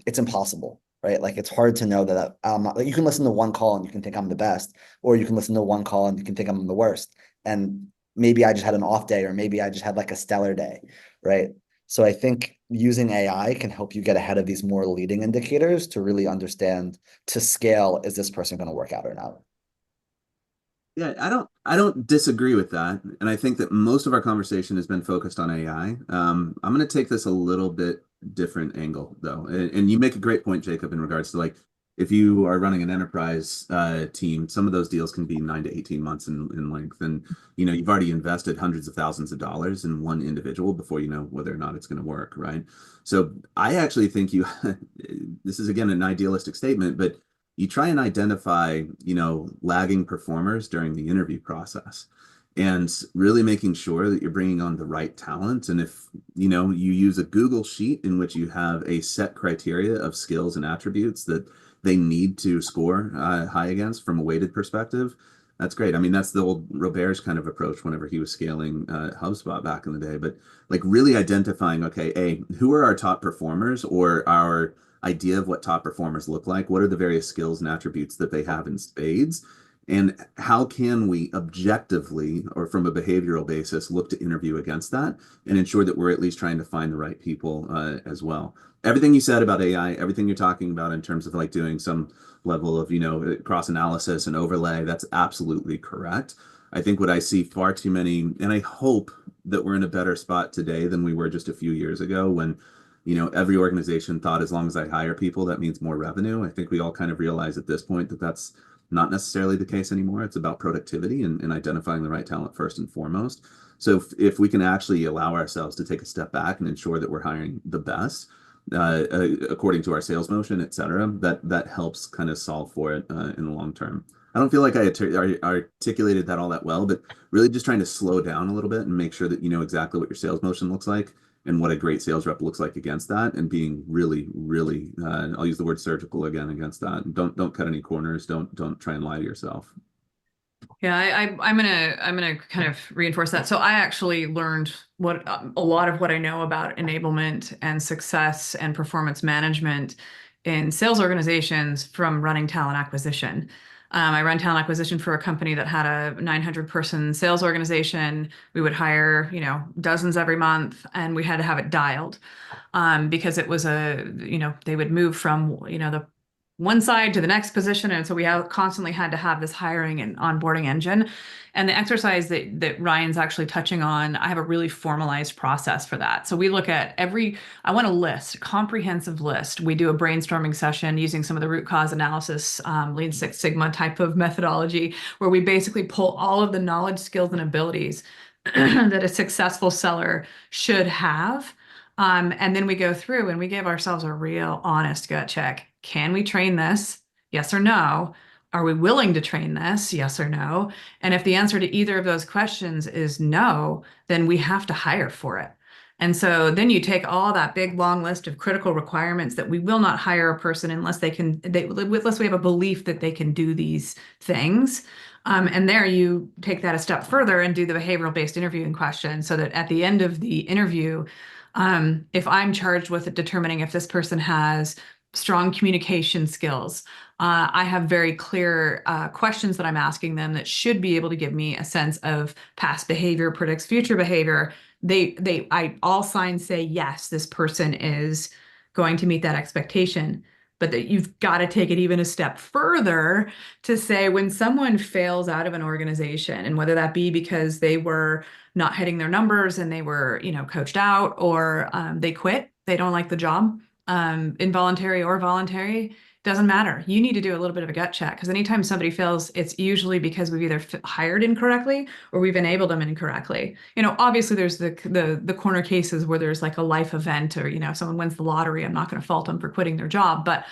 It's impossible, right? Like, it's hard to know that like, you can listen to one call and you can think I'm the best, or you can listen to one call and you can think I'm the worst. And maybe I just had an off day, or maybe I just had like a stellar day, right? So I think using AI can help you get ahead of these more leading indicators to really understand, to scale, is this person going to work out or not? Yeah, I don't disagree with that. And I think that most of our conversation has been focused on AI. I'm going to take this a little bit different angle though. And you make a great point, Jacob, in regards to like, if you are running an enterprise team, some of those deals can be 9 to 18 months in length. And, you've already invested hundreds of thousands of dollars in one individual before you know whether or not it's going to work, right? So I actually think this is again an idealistic statement, but you try and identify, lagging performers during the interview process and really making sure that you're bringing on the right talent. And if, you use a Google sheet in which you have a set criteria of skills and attributes that they need to score high against from a weighted perspective, that's great. I mean, that's the old Robert's kind of approach whenever he was scaling HubSpot back in the day. But like really identifying, okay, who are our top performers, or our idea of what top performers look like? What are the various skills and attributes that they have in spades? And how can we objectively, or from a behavioral basis, look to interview against that and ensure that we're at least trying to find the right people as well? Everything you said about AI, everything you're talking about in terms of like doing some level of, cross analysis and overlay, that's absolutely correct. I think what I see far too many, and I hope that we're in a better spot today than we were just a few years ago when every organization thought as long as I hire people, that means more revenue. I think we all kind of realize at this point that that's not necessarily the case anymore. It's about productivity and identifying the right talent first and foremost. So if we can actually allow ourselves to take a step back and ensure that we're hiring the best, according to our sales motion, et cetera, that helps kind of solve for it in the long term. I don't feel like I articulated that all that well, but really just trying to slow down a little bit and make sure that you know exactly what your sales motion looks like and what a great sales rep looks like against that, and being really, really, I'll use the word surgical again against that. Don't cut any corners. Don't try and lie to yourself. Yeah, I'm gonna kind of reinforce that. So I actually learned what a lot of what I know about enablement and success and performance management in sales organizations from running talent acquisition. I run talent acquisition for a company that had a 900-person sales organization. We would hire, dozens every month, and we had to have it dialed because it was they would move from, the one side to the next position. And so we constantly had to have this hiring and onboarding engine. And the exercise that Ryan's actually touching on, I have a really formalized process for that. So we look at I want a list, a comprehensive list. We do a brainstorming session using some of the root cause analysis, Lean Six Sigma type of methodology, where we basically pull all of the knowledge, skills, and abilities that a successful seller should have. And then we go through and we give ourselves a real honest gut check. Can we train this? Yes or no? Are we willing to train this? Yes or no? And if the answer to either of those questions is no, then we have to hire for it. And so then you take all that big long list of critical requirements that we will not hire a person unless unless we have a belief that they can do these things. And there you take that a step further and do the behavioral based interviewing question, so that at the end of the interview, if I'm charged with determining if this person has strong communication skills, I have very clear questions that I'm asking them that should be able to give me a sense of past behavior predicts future behavior. All signs say, yes, this person is going to meet that expectation. but that you've got to take it even a step further to say when someone fails out of an organization, and whether that be because they were not hitting their numbers and they were, coached out, or they quit, they don't like the job, involuntary or voluntary, doesn't matter. You need to do a little bit of a gut check, because anytime somebody fails, it's usually because we've either hired incorrectly or we've enabled them incorrectly. Obviously there's the corner cases where there's like a life event, or if someone wins the lottery, I'm not going to fault them for quitting their job. But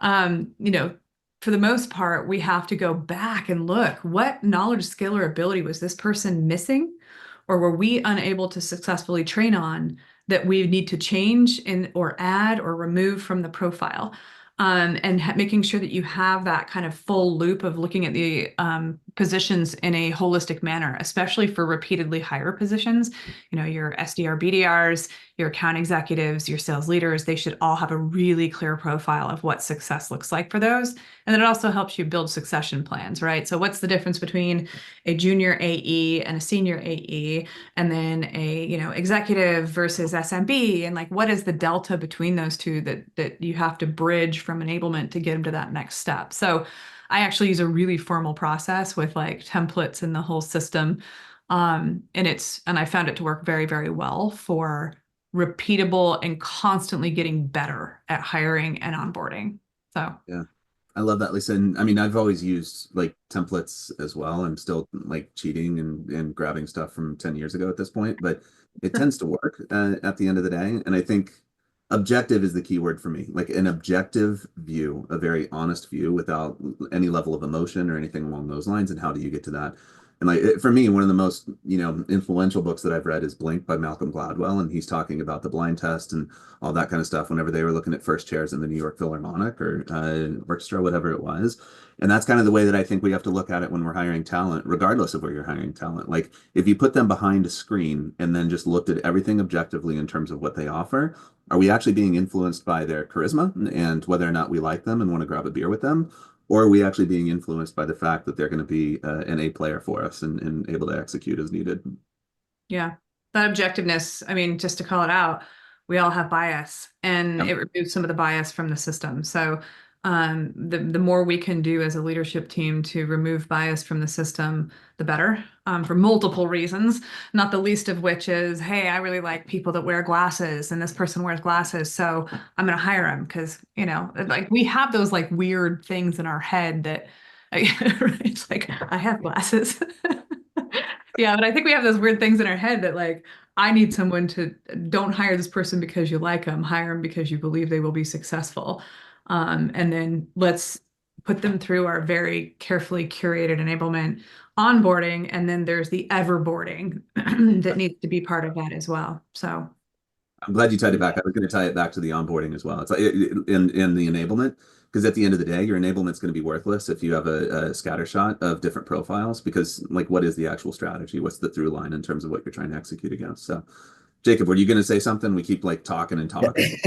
for the most part, we have to go back and look, what knowledge, skill, or ability was this person missing, or were we unable to successfully train on, that we need to change or add or remove from the profile. And making sure that you have that kind of full loop of looking at the positions in a holistic manner, especially for repeatedly higher positions. Your SDR, BDRs, your account executives, your sales leaders, they should all have a really clear profile of what success looks like for those. And then it also helps you build succession plans, right? So what's the difference between a junior AE and a senior AE, and then a, executive versus SMB? And like, what is the delta between those two that you have to bridge from enablement to get them to that next step? So I actually use a really formal process with like templates in the whole system. And I found it to work very, very well for repeatable and constantly getting better at hiring and onboarding. So Yeah. I love that, Lisa. And I mean, I've always used like templates as well. I'm still like cheating and grabbing stuff from 10 years ago at this point, but it tends to work at the end of the day. And I think objective is the key word for me, like an objective view, a very honest view without any level of emotion or anything along those lines. And how do you get to that? And like for me, one of the most, influential books that I've read is Blink by Malcolm Gladwell. And he's talking about the blind test and all that kind of stuff whenever they were looking at first chairs in the New York Philharmonic or orchestra, whatever it was. And that's kind of the way that I think we have to look at it when we're hiring talent, regardless of where you're hiring talent. Like if you put them behind a screen and then just looked at everything objectively in terms of what they offer, are we actually being influenced by their charisma and whether or not we like them and want to grab a beer with them? Or are we actually being influenced by the fact that they're going to be an A player for us and able to execute as needed? Yeah, that objectiveness, I mean, just to call it out, we all have bias, and Yep. it removes some of the bias from the system. So the more we can do as a leadership team to remove bias from the system, the better, for multiple reasons, not the least of which is, hey, I really like people that wear glasses, and this person wears glasses, so I'm going to hire him because, like we have those like weird things in our head that it's like, I have glasses. Yeah, but I think we have those weird things in our head that like, I need someone to, don't hire this person because you like them, hire them because you believe they will be successful. And then let's put them through our very carefully curated enablement onboarding. And then there's the everboarding that needs to be part of that as well. So I'm glad you tied it back. I was going to tie it back to the onboarding as well. It's like in the enablement, because at the end of the day, your enablement's going to be worthless if you have a scattershot of different profiles, because like, what is the actual strategy? What's the through line in terms of what you're trying to execute against? So Jacob, were you going to say something? We keep like talking and talking.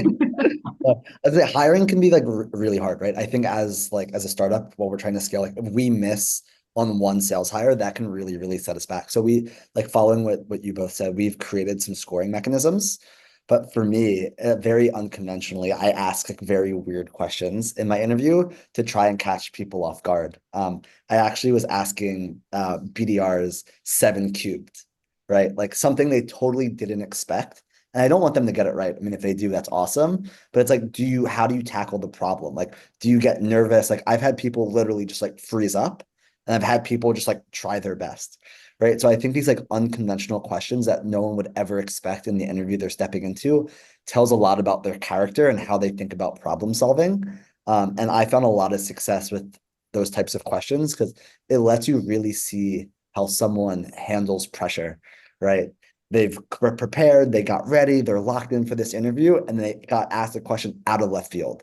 I think hiring can be like really hard, right? I think as a startup, while we're trying to scale, like if we miss on one sales hire, that can really, really set us back. So we like following what you both said, we've created some scoring mechanisms. But for me, very unconventionally, I ask like very weird questions in my interview to try and catch people off guard. I actually was asking BDRs 7 cubed, right? Like something they totally didn't expect. And I don't want them to get it right. I mean, if they do, that's awesome. But it's like, how do you tackle the problem? Like, do you get nervous? Like I've had people literally just like freeze up, and I've had people just like try their best. Right. So I think these like unconventional questions that no one would ever expect in the interview they're stepping into tells a lot about their character and how they think about problem solving. And I found a lot of success with those types of questions because it lets you really see how someone handles pressure, right? They've prepared, they got ready, they're locked in for this interview, and they got asked a question out of left field.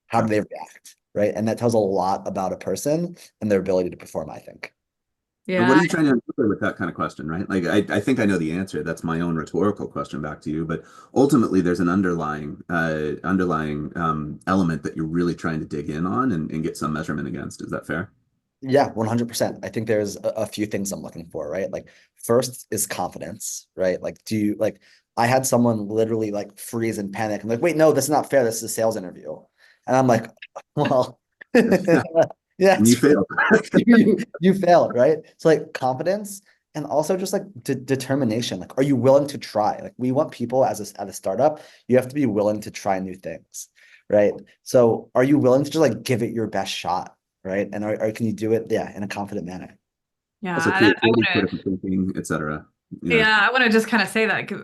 How do they react, right? And that tells a lot about a person and their ability to perform, I think. And what yeah, are you trying to uncover with that kind of question, right? Like, I think I know the answer. That's my own rhetorical question back to you. But ultimately, there's an underlying element that you're really trying to dig in on and get some measurement against. Is that fair? Yeah, 100%. I think there's a few things I'm looking for, right? Like first is confidence, right? Like, I had someone literally like freeze and panic. I'm like, wait, no, that's not fair. This is a sales interview. And I'm like, well, yeah, And you failed. you failed, right? So like confidence and also just like determination. Like, are you willing to try? Like we want people as a startup, you have to be willing to try new things, right? So are you willing to just like give it your best shot, right? And or can you do it, yeah, in a confident manner? Also Yeah, and creativity, critical thinking, etc. Yeah. yeah, I want to just kind of say that, 'cause,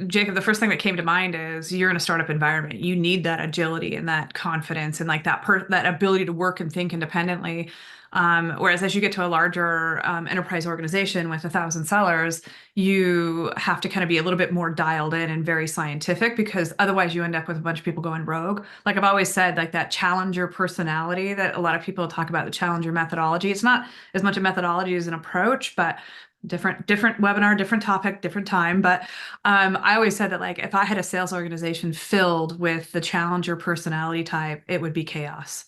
Jacob, the first thing that came to mind is you're in a startup environment. You need that agility and that confidence and like that ability to work and think independently. Whereas as you get to a larger enterprise organization with 1,000 sellers, you have to kind of be a little bit more dialed in and very scientific, because otherwise you end up with a bunch of people going rogue. Like I've always said, like that challenger personality that a lot of people talk about, the challenger methodology. It's not as much a methodology as an approach, but different webinar, different topic, different time. But I always said that like if I had a sales organization filled with the challenger personality type, it would be chaos,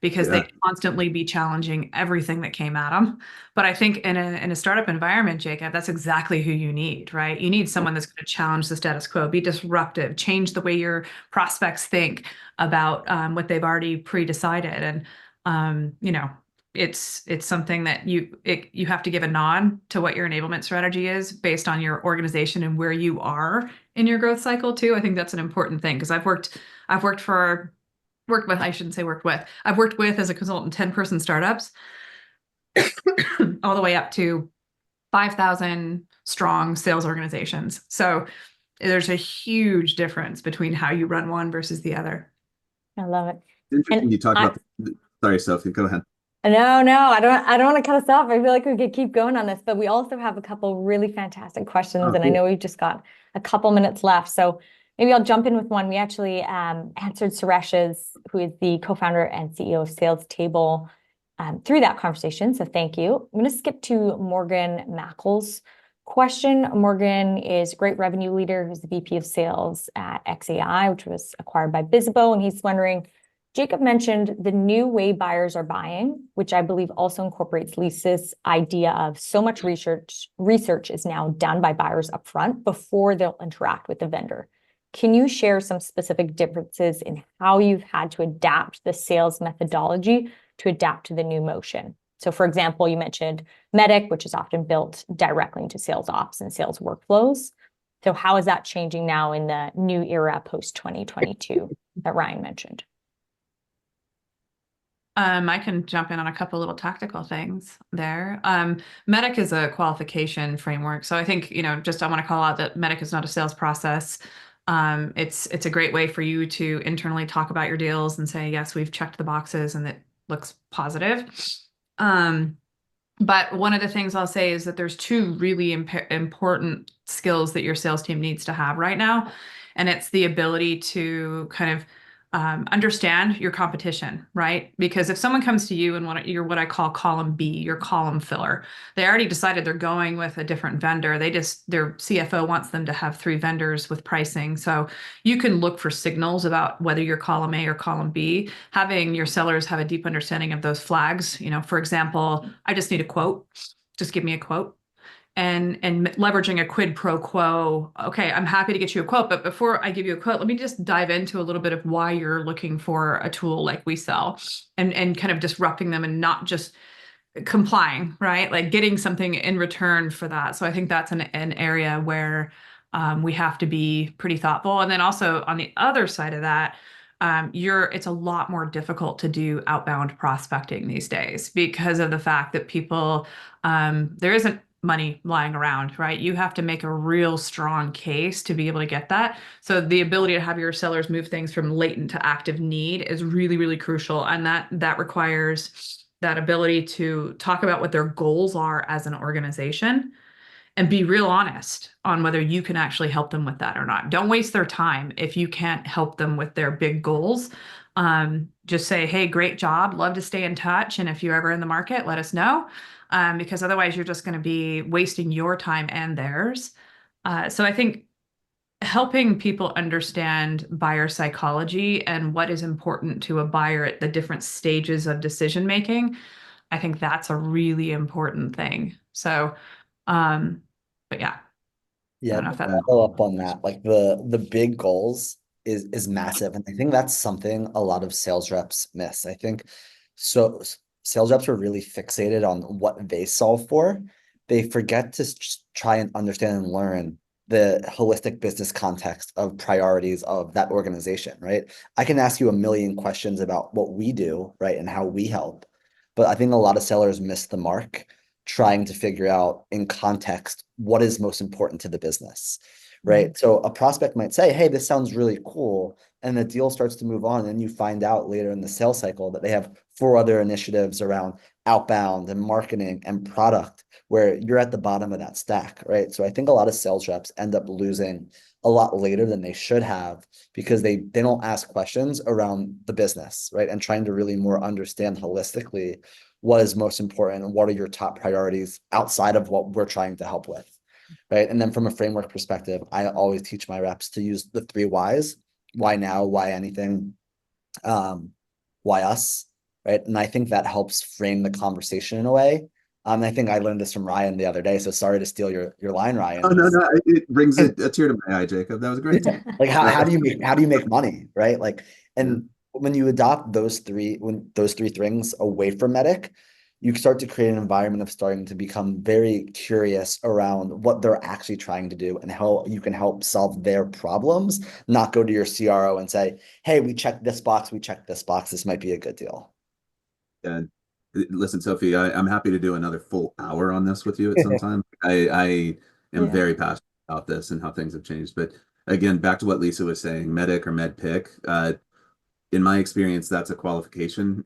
because Yeah. they'd constantly be challenging everything that came at them. But I think in a startup environment, Jacob, that's exactly who you need, right? You need someone that's going to challenge the status quo, be disruptive, change the way your prospects think about what they've already pre-decided. And you know, it's something that you have to give a nod to what your enablement strategy is based on your organization and where you are in your growth cycle too. I think that's an important thing, because I've worked with, I shouldn't say worked with, I've worked with as a consultant 10-person startups all the way up to 5,000 strong sales organizations. So there's a huge difference between how you run one versus the other. I love it. It's interesting And you talk I, about sorry, Sophie, go ahead. no, I don't want to cut us off. I feel like we could keep going on this, but we also have a couple really fantastic questions, Oh, and I cool. know we've just got a couple minutes left. So maybe I'll jump in with one. We actually answered Suresh's, who is the co-founder and CEO of Sales Table, through that conversation. So thank you. I'm going to skip to Morgan Mackel's question. Morgan is a great revenue leader who's the VP of Sales at XAI, which was acquired by Bizzabo, and he's wondering, Jacob mentioned the new way buyers are buying, which I believe also incorporates Lisa's idea of so much research is now done by buyers upfront before they'll interact with the vendor. Can you share some specific differences in how you've had to adapt the sales methodology to adapt to the new motion? So for example, you mentioned Medic, which is often built directly into sales ops and sales workflows. So how is that changing now in the new era post 2022 that Ryan mentioned? I can jump in on a couple little tactical things there. Medic is a qualification framework. So I think, just I want to call out that Medic is not a sales process. It's a great way for you to internally talk about your deals and say, yes, we've checked the boxes and it looks positive. But one of the things I'll say is that there's two really important skills that your sales team needs to have right now. And it's the ability to kind of understand your competition, right? Because if someone comes to you and you're what I call column B, your column filler, they already decided they're going with a different vendor. Their CFO wants them to have 3 vendors with pricing. So you can look for signals about whether you're column A or column B. Having your sellers have a deep understanding of those flags. For example, I just need a quote. Just give me a quote. And leveraging a quid pro quo. Okay, I'm happy to get you a quote, but before I give you a quote, let me just dive into a little bit of why you're looking for a tool like we sell, and kind of disrupting them and not just complying, right? Like getting something in return for that. So I think that's an area where we have to be pretty thoughtful. And then also on the other side of that, it's a lot more difficult to do outbound prospecting these days because of the fact that people, there isn't money lying around, right? You have to make a real strong case to be able to get that. So the ability to have your sellers move things from latent to active need is really, really crucial. And that requires that ability to talk about what their goals are as an organization and be real honest on whether you can actually help them with that or not. Don't waste their time if you can't help them with their big goals. Just say, hey, great job. Love to stay in touch. And if you're ever in the market, let us know. Because otherwise you're just going to be wasting your time and theirs. So I think helping people understand buyer psychology and what is important to a buyer at the different stages of decision making, I think that's a really important thing. So, but yeah. I Yeah, don't know if that. follow up on that. Like the big goals is massive. And I think that's something a lot of sales reps miss. I think so sales reps are really fixated on what they solve for. They forget to try and understand and learn the holistic business context of priorities of that organization, right? I can ask you a million questions about what we do, right, and how we help. But I think a lot of sellers miss the mark trying to figure out in context what is most important to the business, right? So a prospect might say, hey, this sounds really cool. And the deal starts to move on. And you find out later in the sales cycle that they have 4 other initiatives around outbound and marketing and product where you're at the bottom of that stack, right? So I think a lot of sales reps end up losing a lot later than they should have because they don't ask questions around the business, right? And trying to really more understand holistically what is most important and what are your top priorities outside of what we're trying to help with, right? And then from a framework perspective, I always teach my reps to use the 3 whys: why now, why anything, why us, right? And I think that helps frame the conversation in a way. I think I learned this from Ryan the other day, so sorry to steal your line, Ryan. Oh no, it brings a tear to my eye, Jacob. That was great. Like how do you make money, right? Like, and when you adopt those three things away from Medic, you start to create an environment of starting to become very curious around what they're actually trying to do and how you can help solve their problems, not go to your CRO and say, hey, we checked this box, this might be a good deal. And listen, Sophie, I'm happy to do another full hour on this with you at some time. I am very passionate about this and how things have changed. But again, back to what Lisa was saying, medic or med pick, in my experience, that's a qualification,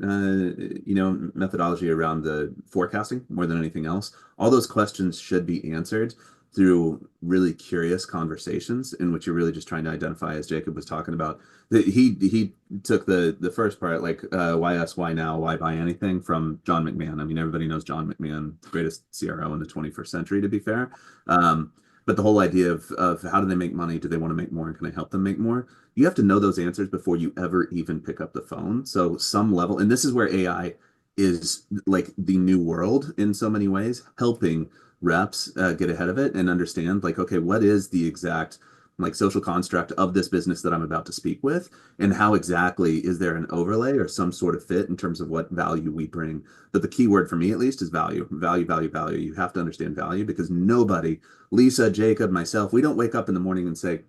methodology around the forecasting more than anything else. All those questions should be answered through really curious conversations in which you're really just trying to identify, as Jacob was talking about. He took the first part, like why us, why now, why buy anything, from John McMahon. I mean, everybody knows John McMahon, greatest CRO in the 21st century, to be fair. But the whole idea of how do they make money? Do they want to make more? And can I help them make more? You have to know those answers before you ever even pick up the phone. So some level, and this is where AI is like the new world in so many ways, helping reps get ahead of it and understand, like, okay, what is the exact like social construct of this business that I'm about to speak with, and how exactly is there an overlay or some sort of fit in terms of what value we bring. But the key word for me, at least, is value. You have to understand value, because nobody, Lisa, Jacob, myself, we don't wake up in the morning and say,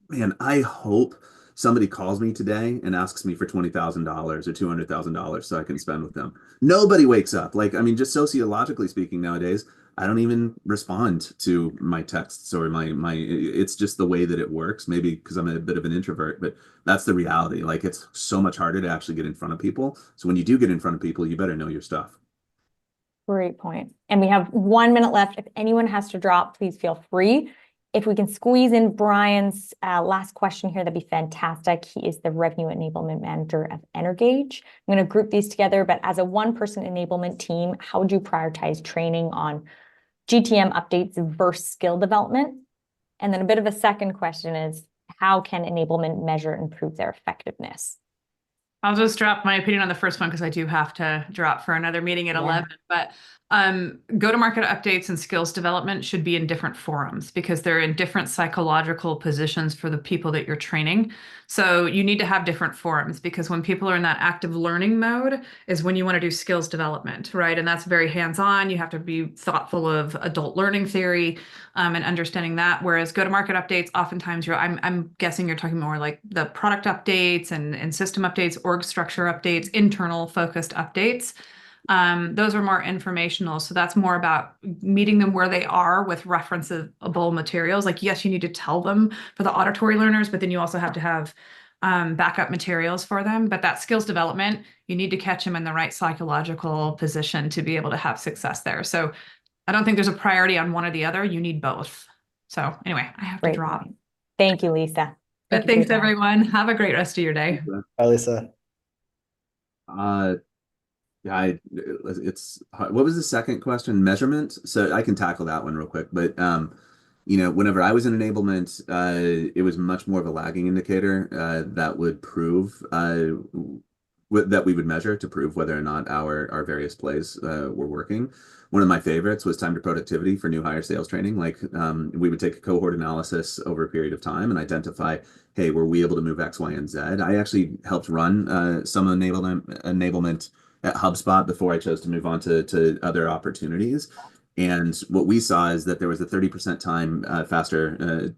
man, I hope somebody calls me today and asks me for $20,000 or $200,000 so I can spend with them. Nobody wakes up. Like, I mean, just sociologically speaking nowadays, I don't even respond to my texts or it's just the way that it works. Maybe because I'm a bit of an introvert, but that's the reality. Like, it's so much harder to actually get in front of people. So when you do get in front of people, you better know your stuff. Great point. And we have 1 minute left. If anyone has to drop, please feel free. If we can squeeze in Brian's last question here, that'd be fantastic. He is the Revenue Enablement Manager of Energage. I'm going to group these together, but as a one-person enablement team, how would you prioritize training on GTM updates versus skill development? And then a bit of a second question is, how can enablement measure and improve their effectiveness? I'll just drop my opinion on the first one because I do have to drop for another meeting at 11. But go-to-market updates and skills development should be in different forums because they're in different psychological positions for the people that you're training. So you need to have different forums, because when people are in that active learning mode is when you want to do skills development, right? And that's very hands-on. You have to be thoughtful of adult learning theory and understanding that. Whereas go-to-market updates, oftentimes I'm guessing you're talking more like the product updates and system updates, org structure updates, internal focused updates. Those are more informational. So that's more about meeting them where they are with referenceable materials. Like, yes, you need to tell them for the auditory learners, but then you also have to have backup materials for them. But that skills development, you need to catch them in the right psychological position to be able to have success there. So I don't think there's a priority on one or the other. You need both. So anyway, I have to drop. Thank you, Lisa. But thanks, everyone. Have a great rest of your day. Bye, Lisa. Yeah, it's what was the second question? Measurement. So I can tackle that one real quick. But whenever I was in enablement, it was much more of a lagging indicator that would prove that we would measure to prove whether or not our various plays were working. One of my favorites was time to productivity for new hire sales training. Like we would take a cohort analysis over a period of time and identify, hey, were we able to move X, Y, and Z? I actually helped run some enablement at HubSpot before I chose to move on to other opportunities. And what we saw is that there was a 30% time faster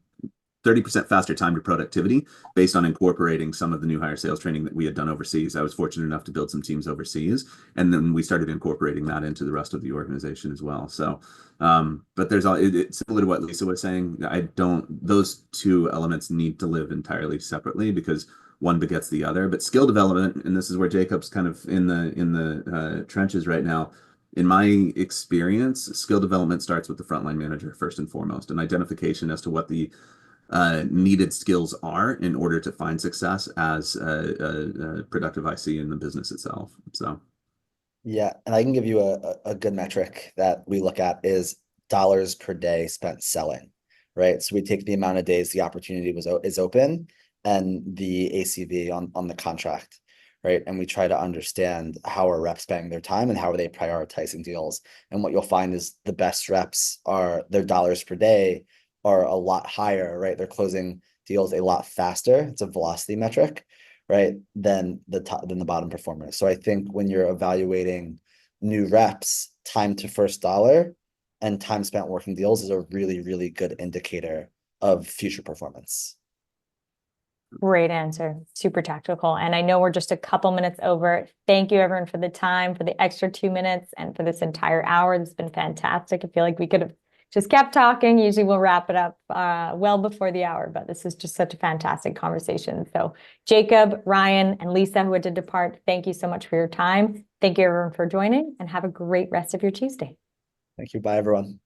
30% faster time to productivity based on incorporating some of the new hire sales training that we had done overseas. I was fortunate enough to build some teams overseas, and then we started incorporating that into the rest of the organization as well. So, but there's it's similar to what Lisa was saying. Those two elements need to live entirely separately because one begets the other. But skill development, and this is where Jacob's kind of in the trenches right now. In my experience, skill development starts with the frontline manager first and foremost, and identification as to what the needed skills are in order to find success as a productive IC in the business itself. So, yeah, and I can give you a good metric that we look at is dollars per day spent selling, right? So we take the amount of days the opportunity is open and the ACV on the contract, right? And we try to understand how are reps spending their time and how are they prioritizing deals. And what you'll find is the best reps are their dollars per day are a lot higher, right? They're closing deals a lot faster. It's a velocity metric, right? Than the bottom performers. So I think when you're evaluating new reps, time to first dollar and time spent working deals is a really, really good indicator of future performance. Great answer. Super tactical. And I know we're just a couple minutes over. Thank you everyone for the time, for the extra 2 minutes, and for this entire hour. This has been fantastic. I feel like we could have just kept talking. Usually we'll wrap it up well before the hour, but this is just such a fantastic conversation. So Jacob, Ryan, and Lisa, who had to depart, thank you so much for your time. Thank you everyone for joining, and have a great rest of your Tuesday. Thank you. Bye, everyone.